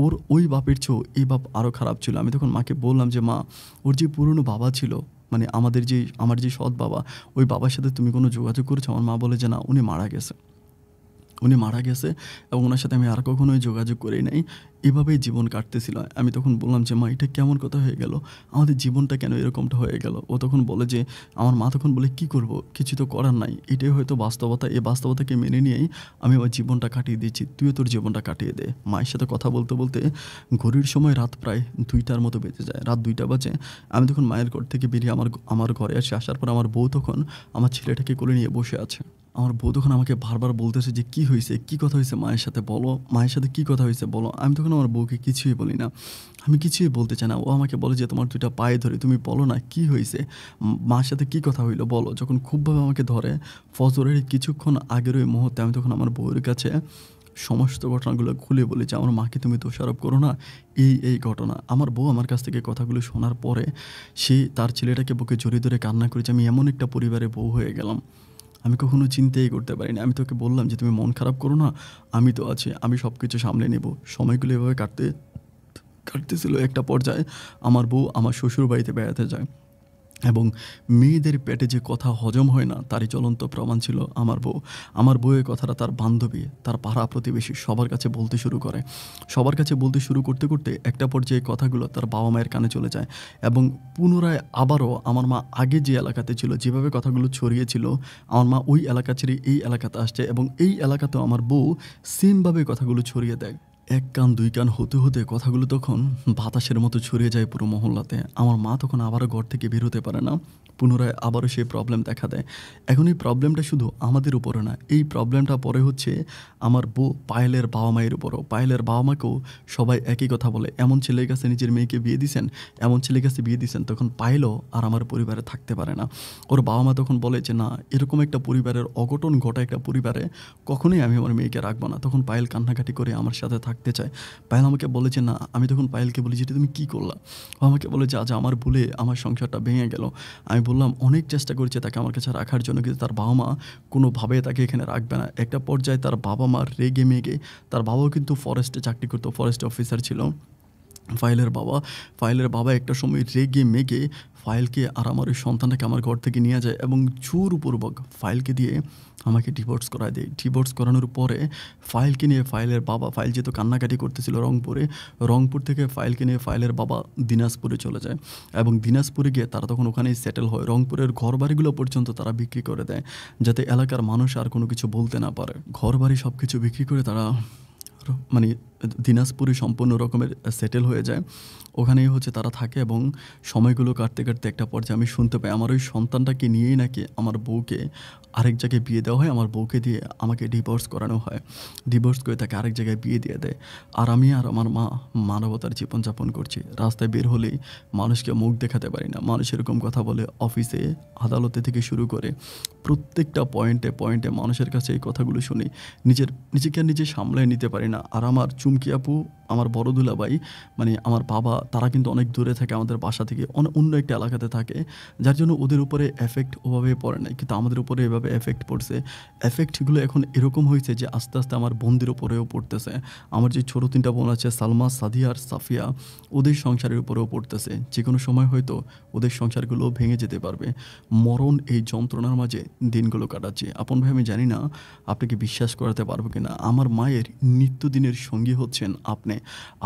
[SPEAKER 1] ওর ওই বাপের চেয়েও এই বাপ আরও খারাপ ছিল। আমি তখন মাকে বললাম যে মা, ওর যে পুরনো বাবা ছিল, মানে আমার যে সৎ বাবা, ওই বাবার সাথে তুমি কোনো যোগাযোগ করেছো? আমার মা বলে যে না, উনি মারা গেছে এবং ওনার সাথে আমি আর কখনোই যোগাযোগ করি নাই। এভাবেই জীবন কাটতেছিল। আমি তখন বললাম যে মা, এটা কেমন কথা হয়ে গেল, আমাদের জীবনটা কেন এরকমটা হয়ে গেল? ও তখন বলে যে, আমার মা তখন বলে কি করব, কিছু তো করার নাই, এটাই হয়তো বাস্তবতা, এই বাস্তবতাকে মেনে নিয়েই আমি আমার জীবনটা কাটিয়ে দিচ্ছি, তুইও তোর জীবনটা কাটিয়ে দে। মায়ের সাথে কথা বলতে বলতে ঘড়ির সময় রাত প্রায় 2টার মতো বেজে যায়, রাত 2টা বাজে। আমি তখন মায়ের ঘর থেকে বেরিয়ে আমার ঘরে আসার পর আমার বউ তখন আমার ছেলেটাকে কোলে নিয়ে বসে আছে। আমার বউ তখন আমাকে বারবার বলতেছে যে কী হয়েছে, কী কথা হয়েছে মায়ের সাথে বলো, মায়ের সাথে কী কথা হয়েছে বলো। আমি তখন আমার বউকে কিছুই বলি না, আমি কিছুই বলতে চাই না। ও আমাকে বলে যে তোমার 2টা পায়ে ধরে তুমি বলো না কী হয়েছে, মার সাথে কী কথা হইলো বলো। যখন খুবভাবে আমাকে ধরে, ফজরের কিছুক্ষণ আগের ওই মুহূর্তে আমি তখন আমার বউয়ের কাছে সমস্ত ঘটনাগুলো খুলে বলি যে আমার মাকে তুমি দোষারোপ করো না, এই ঘটনা। আমার বউ আমার কাছ থেকে কথাগুলো শোনার পরে সে তার ছেলেটাকে বুকে জড়িয়ে ধরে কান্না করেছে। আমি এমন একটা পরিবারে বউ হয়ে গেলাম, আমি কখনো চিন্তাই করতে পারিনি। আমি তোকে বললাম যে তুমি মন খারাপ করো না, আমি তো আছি, আমি সব কিছু সামলে নেব। সময়গুলো এভাবে কাটতেছিল। একটা পর্যায়ে আমার বউ আমার শ্বশুর বাড়িতে বেড়াতে যায় এবং মেয়েদের পেটে যে কথা হজম হয় না তারই জ্বলন্ত প্রমাণ ছিল আমার বউ। আমার বউয়ের কথাটা তার বান্ধবী, তার পাড়া প্রতিবেশী সবার কাছে বলতে শুরু করে। সবার কাছে বলতে শুরু করতে করতে একটা পর্যায়ে কথাগুলো তার বাবা মায়ের কানে চলে যায় এবং পুনরায় আবারও আমার মা আগে যে এলাকাতে ছিল, যেভাবে কথাগুলো ছড়িয়েছিল, আমার মা ওই এলাকা ছেড়ে এই এলাকাতে আসছে এবং এই এলাকাতেও আমার বউ সেমভাবে কথাগুলো ছড়িয়ে দেয়। এক কান দুই কান হতে হতে কথাগুলো তখন বাতাসের মতো ছড়িয়ে যায় পুরো মহল্লাতে। আমার মা তখন আবারও ঘর থেকে বের হতে পারে না, পুনরায় আবারও সেই প্রবলেম দেখা দেয়। এখন এই প্রবলেমটা শুধু আমাদের উপরে না, এই প্রবলেমটা পরে হচ্ছে আমার বউ পায়েলের বাবা মায়ের উপরও। পায়েলের বাবা মাকেও সবাই একই কথা বলে, এমন ছেলের কাছে নিজের মেয়েকে বিয়ে দিছেন, এমন ছেলের কাছে বিয়ে দিছেন। তখন পায়েলও আর আমার পরিবারে থাকতে পারে না। ওর বাবা মা তখন বলে যে না, এরকম একটা পরিবারের অঘটন ঘটা একটা পরিবারে কখনোই আমি আমার মেয়েকে রাখবো না। তখন পায়েল কান্নাকাটি করে আমার সাথে থাকতে চায়। পায়েল আমাকে বলে যে না, আমি তখন পায়েলকে বলি যে তুমি কী করলা? ও আমাকে বলে যে আজ আমার ভুলে আমার সংসারটা ভেঙে গেল। আমি বললাম অনেক চেষ্টা করেছে তাকে আমার কাছে রাখার জন্য, কিন্তু তার বাবা মা কোনোভাবে তাকে এখানে রাখবে না। একটা পর্যায়ে তার বাবা মা রেগে মেগে, তার বাবাও কিন্তু ফরেস্টে চাকরি করতো, ফরেস্ট অফিসার ছিল ফাইলের বাবা একটা সময় রেগে মেগে ফাইলকে আর আমার ওই সন্তানটাকে আমার ঘর থেকে নিয়ে যায় এবং জোরপূর্বক ফাইলকে দিয়ে আমাকে ডিভোর্স করায় দেয়। ডিভোর্স করানোর পরে ফাইলকে নিয়ে ফাইলের বাবা, ফাইল যেহেতু কান্নাকাটি করতেছিল রংপুর থেকে ফাইলকে নিয়ে ফাইলের বাবা দিনাজপুরে চলে যায় এবং দিনাজপুরে গিয়ে তারা তখন ওখানেই সেটেল হয়। রংপুরের ঘর বাড়িগুলো পর্যন্ত তারা বিক্রি করে দেয় যাতে এলাকার মানুষ আর কোনো কিছু বলতে না পারে। ঘর বাড়ি সব কিছু বিক্রি করে তারা মানে দিনাজপুরে সম্পূর্ণ রকমের সেটেল হয়ে যায়। ওখানেই হচ্ছে তারা থাকে এবং সময়গুলো কাটতে কাটতে একটা পর্যায়ে আমি শুনতে পাই আমার ওই সন্তানটাকে নিয়েই নাকি আমার বউকে আরেক জায়গায় বিয়ে দেওয়া হয়, আমার বউকে দিয়ে আমাকে ডিভোর্স করানো হয়। ডিভোর্স করে তাকে আরেক জায়গায় বিয়ে দিয়ে দেয়। আর আমি আর আমার মা মানবতার জীবনযাপন করছি। রাস্তায় বের হলেই মানুষকে মুখ দেখাতে পারি না, মানুষ এরকম কথা বলে। অফিসে, আদালতে থেকে শুরু করে প্রত্যেকটা পয়েন্টে পয়েন্টে মানুষের কাছে এই কথাগুলো শুনি। নিজেকে আর নিজে সামলায় নিতে পারি না। আর আমার চুমকি আপু, আমার বড় দুলাভাই, মানে আমার বাবা, তারা কিন্তু অনেক দূরে থাকে আমাদের বাসা থেকে, অন্য একটা এলাকাতে থাকে, যার জন্য ওদের উপরে এফেক্ট ওভাবে পড়ে নাই, কিন্তু আমাদের উপরে এভাবে এফেক্ট পড়ছে। এফেক্টগুলো এখন এরকম হয়েছে যে আস্তে আস্তে আমার বোনদের উপরেও পড়তেছে। আমার যে ছোটো 3টা বোন আছে, সালমা, সাদিয়া আর সাফিয়া, ওদের সংসারের উপরেও পড়তেছে। যে কোনো সময় হয়তো ওদের সংসারগুলো ভেঙে যেতে পারবে। মরণ এই যন্ত্রণার মাঝে দিনগুলো কাটাচ্ছি। আপন ভাই, আমি জানি না আপনাকে বিশ্বাস করাতে পারবো কিনা, আমার মায়ের নিত্যদিনের সঙ্গী হচ্ছেন আপনি।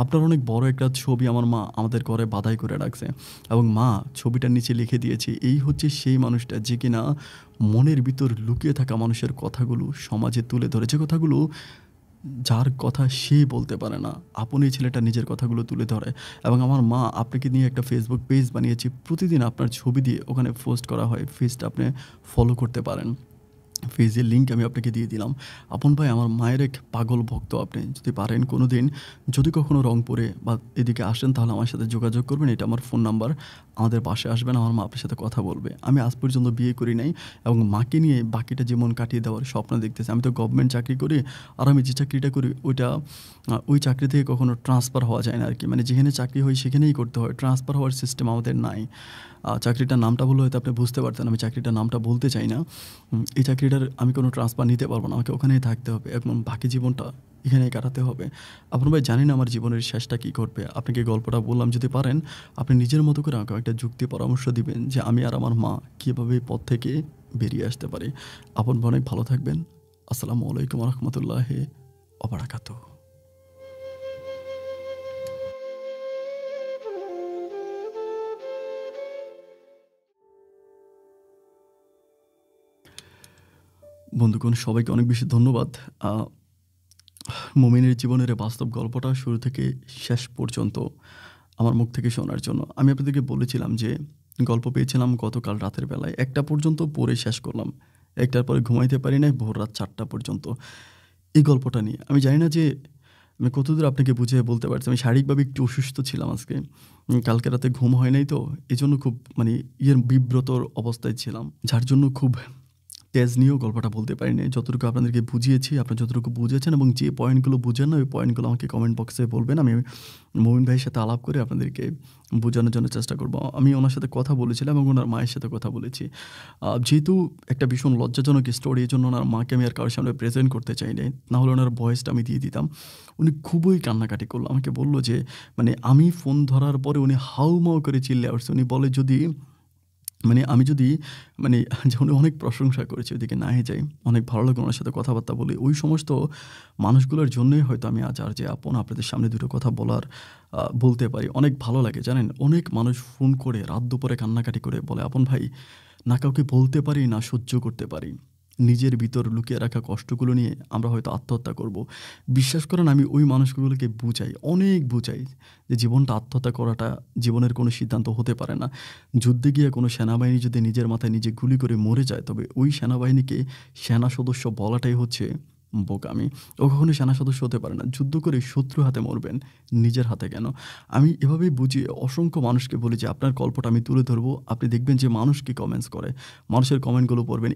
[SPEAKER 1] আপনার অনেক বড় একটা ছবি আমার মা আমাদের ঘরে বাঁধাই করে রাখছে এবং মা ছবিটার নিচে লিখে দিয়েছে, এই হচ্ছে সেই মানুষটা যে কিনা মনের ভিতর লুকিয়ে থাকা মানুষের কথাগুলো সমাজে তুলে ধরে, যে কথাগুলো যার কথা সে বলতে পারে না, আপন এই ছেলেটা নিজের কথাগুলো তুলে ধরে। এবং আমার মা আপনাকে নিয়ে একটা ফেসবুক পেজ বানিয়েছি, প্রতিদিন আপনার ছবি দিয়ে ওখানে পোস্ট করা হয়, পেজটা আপনি ফলো করতে পারেন। পেজের লিঙ্ক আমি আপনাকে দিয়ে দিলাম। আপন ভাই আমার মায়ের এক পাগল ভক্ত আপনি। যদি পারেন কোনোদিন যদি কখনো রংপুরে বা এদিকে আসেন তাহলে আমার সাথে যোগাযোগ করবেন। এটা আমার ফোন নাম্বার। আমাদের বাসায় আসবেন, আমার মা আপনার সাথে কথা বলবে। আমি আজ পর্যন্ত বিয়ে করি নাই এবং মাকে নিয়ে বাকিটা জীবন কাটিয়ে দেওয়ার স্বপ্ন দেখতেছি। আমি তো গভর্নমেন্ট চাকরি করি, আর আমি যে চাকরিটা করি ওইটা ওই চাকরি থেকে কখনো ট্রান্সফার হওয়া যায় না আরকি। মানে যেখানে চাকরি হয় সেখানেই করতে হয়। ট্রান্সফার হওয়ার সিস্টেম আমাদের নাই। চাকরিটার নামটা বললে হয়তো আপনি বুঝতে পারতেন। আমি চাকরিটার নামটা বলতে চাই না। এই চাকরিটার আমি কোনো ট্রান্সফার নিতে পারবো না। আমাকে ওখানেই থাকতে হবে এবং বাকি জীবনটা এখানেই কাটাতে হবে। আপন ভাই জানি না আমার জীবনের শেষটা কী ঘটবে। আপনাকে গল্পটা বললাম, যদি পারেন আপনি নিজের মতো করে আমাকে একটা যুক্তি পরামর্শ দিবেন যে আমি আর আমার মা কীভাবে এই পথ থেকে বেরিয়ে আসতে পারি। আপন ভাই অনেক ভালো থাকবেন। আসসালামু আলাইকুম ওয়া রাহমাতুল্লাহি ওয়া বারাকাতুহু। বন্ধুগণ সবাইকে অনেক বেশি ধন্যবাদ। আ মুমিনের জীবনের এই বাস্তব গল্পটা শুরু থেকে শেষ পর্যন্ত আমার মুখ থেকে শোনার জন্য। আমি আপনাদেরকে বলেছিলাম যে গল্প পেয়েছিলাম গতকাল রাতের বেলায়। ১টা পর্যন্ত পড়ে শেষ করলাম। ১টার পরে ঘুমাইতে পারি নাই ভোর রাত ৪টা পর্যন্ত। এই গল্পটা নিয়ে। আমি জানি না যে আমি কতদূর আপনাকে বুঝিয়ে বলতে পারছি। আমি শারীরিকভাবে একটু অসুস্থ ছিলাম আজকে। কালকে রাতে ঘুম হয় নাই তো। এজন্য খুব মানে বিব্রতর অবস্থায় ছিলাম। যার জন্য খুব তেজ নিয়েও গল্পটা বলতে পারি নাই। যতটুকু আপনাদেরকে বুঝিয়েছি, আপনারা যতটুকু বুঝেছেন এবং যে পয়েন্টগুলো বুঝেন না, ওই পয়েন্টগুলো আমাকে কমেন্ট বক্সে বলবেন। আমি মমিন ভাইয়ের সাথে আলাপ করে আপনাদেরকে বোঝানোর জন্য চেষ্টা করব। আমি ওনার সাথে কথা বলেছিলাম এবং ওনার মায়ের সাথে কথা বলেছি। যেহেতু একটা ভীষণ লজ্জাজনক স্টোরি, এজন্য ওনার মাকে আমি আর কারো সামনে প্রেজেন্ট করতে চাই নাই। নাহলে ওনার ভয়েসটা আমি দিয়ে দিতাম। উনি খুবই কান্নাকাটি করলো। আমাকে বলল যে মানে আমি ফোন ধরার পরে উনি হাউমাউ করে চিল্লিয়ে উঠছে। উনি বলে যদি মানে আমি যদি মানে যে উনি অনেক প্রশংসা করেছে, ওইদিকে নাই যাই। অনেক ভালো লাগে ওনার সাথে কথাবার্তা বলি। ওই সমস্ত মানুষগুলোর জন্যই হয়তো আমি আজ আর যে আপন আপনাদের সামনে দুটো কথা বলতে পারি। অনেক ভালো লাগে জানেন? অনেক মানুষ ফোন করে রাত দুপুরে কান্নাকাটি করে বলে, "আপন ভাই না কাউকে বলতে পারি, না সহ্য করতে পারি। নিজের ভিতর লুকিয়ে রাখা কষ্টগুলো নিয়ে আমরা হয়তো আত্মহত্যা করব।" বিশ্বাস করেন আমি ওই মানুষগুলোকে বুঝাই, অনেক বুঝাই যে জীবনটা আত্মহত্যা করাটা জীবনের কোনো সিদ্ধান্ত হতে পারে না। যুদ্ধে গিয়ে কোনো সেনাবাহিনী যদি নিজের মাথায় নিজে গুলি করে মরে যায়, তবে ওই সেনাবাহিনীকে সেনা সদস্য বলাটাই হচ্ছে বোকামি। ও কখনো সেনা সদস্য হতে পারে না। যুদ্ধ করে শত্রু হাতে মরবেন, নিজের হাতে কেন? আমি এভাবেই বুঝিয়ে অসংখ্য মানুষকে বলি যে আপনার গল্পটা আমি তুলে ধরবো। আপনি দেখবেন যে মানুষ কি কমেন্টস করে। মানুষের কমেন্টগুলো পড়বেন।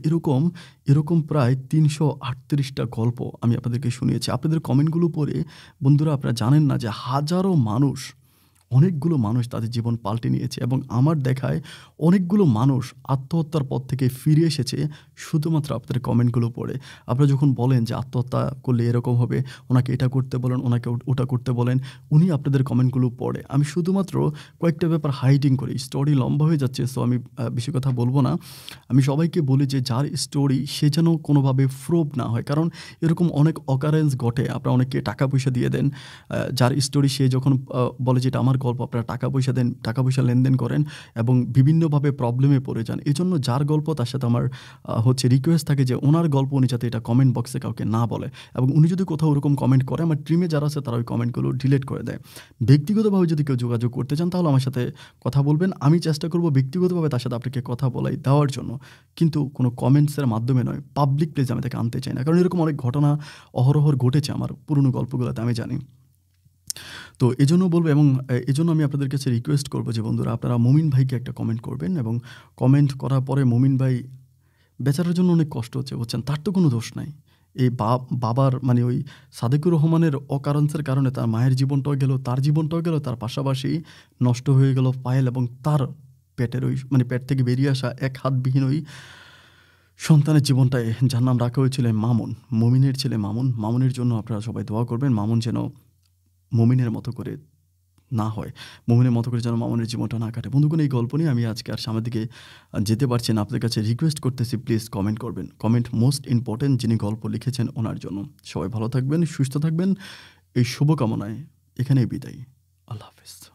[SPEAKER 1] এরকম প্রায় ৩৩৮টা গল্প আমি আপনাদেরকে শুনিয়েছি। আপনাদের কমেন্টগুলো পড়ে বন্ধুরা আপনারা জানেন না যে হাজারো মানুষ, অনেকগুলো মানুষ তাদের জীবন পাল্টে নিয়েছে এবং আমার দেখায় অনেকগুলো মানুষ আত্মহত্যার পথ থেকে ফিরে এসেছে শুধুমাত্র আপনাদের কমেন্টগুলো পড়ে। আপনারা যখন বলেন যে আত্মহত্যা করলে এরকম হবে, ওনাকে এটা করতে বলেন, ওনাকে ওটা করতে বলেন, উনি আপনাদের কমেন্টগুলো পড়ে। আমি শুধুমাত্র কয়েকটা ব্যাপার হাইডিং করি। স্টোরি লম্বা হয়ে যাচ্ছে, সো আমি বেশি কথা বলব না। আমি সবাইকে বলি যে যার স্টোরি সে যেন কোনোভাবে প্রুভ না হয়। কারণ এরকম অনেক অকারেন্স ঘটে। আপনারা অনেককে টাকা পয়সা দিয়ে দেন। যার স্টোরি সে যখন বলে যে এটা আমার গল্প, আপনারা টাকা পয়সা দেন, টাকা পয়সা লেনদেন করেন এবং বিভিন্নভাবে প্রবলেমে পড়ে যান। এজন্য যার গল্প তার সাথে আমার রিকোয়েস্ট থাকে যে ওনার গল্প উনি যাতে এটা কমেন্ট বক্সে কাউকে না বলে এবং উনি যদি কোথাও ওরকম কমেন্ট করে আমার টিমে যারা আছে তারা ওই কমেন্টগুলো ডিলিট করে দেয়। ব্যক্তিগতভাবে যদি কেউ যোগাযোগ করতে চান তাহলে আমার সাথে কথা বলবেন। আমি চেষ্টা করব ব্যক্তিগতভাবে তার সাথে আপনাকে কথা বলাই দেওয়ার জন্য, কিন্তু কোনো কমেন্টসের মাধ্যমে নয়। পাবলিক প্লেসে আমি তাকে আনতে চাই না, কারণ এরকম অনেক ঘটনা অহরহ ঘটেছে আমার পুরনো গল্পগুলোতে আমি জানি। তো এজন্য বলব এবং এজন্য আমি আপনাদের কাছে রিকোয়েস্ট করব যে বন্ধুরা আপনারা মুমিন ভাইকে একটা কমেন্ট করবেন এবং কমেন্ট করার পরে মুমিন ভাই বেচারার জন্য অনেক কষ্ট হচ্ছে বুঝছেন, তার তো কোনো দোষ নাই। এই বাবার মানে ওই সাদেকুর রহমানের অকারেন্সের কারণে তার মায়ের জীবনটাও গেল, তার জীবনটাও গেল, তার পাশাপাশি নষ্ট হয়ে গেল পায়েল এবং তার পেটের ওই মানে পেট থেকে বেরিয়ে আসা এক হাতবিহীন ওই সন্তানের জীবনটায়, যার নাম রাখা হয়েছিল মামুন, মুমিনের ছেলে মামুন। মামুনের জন্য আপনারা সবাই দোয়া করবেন, মামুন যেন মুমিনের মতো করে না হয়, মুমিনের মতো করে যেন মামুনের জীবনটা না কাটে। বন্ধুগণ এই গল্প নিয়ে আমি আজকে আর সামনের দিকে যেতে পারছি না। আপনাদের কাছে রিকোয়েস্ট করতেছি প্লিজ কমেন্ট করবেন। কমেন্ট মোস্ট ইম্পর্টেন্ট, যিনি গল্প লিখেছেন ওনার জন্য। সবাই ভালো থাকবেন, সুস্থ থাকবেন, এই শুভকামনায় এখানেই বিদায়। আল্লাহ হাফেজ।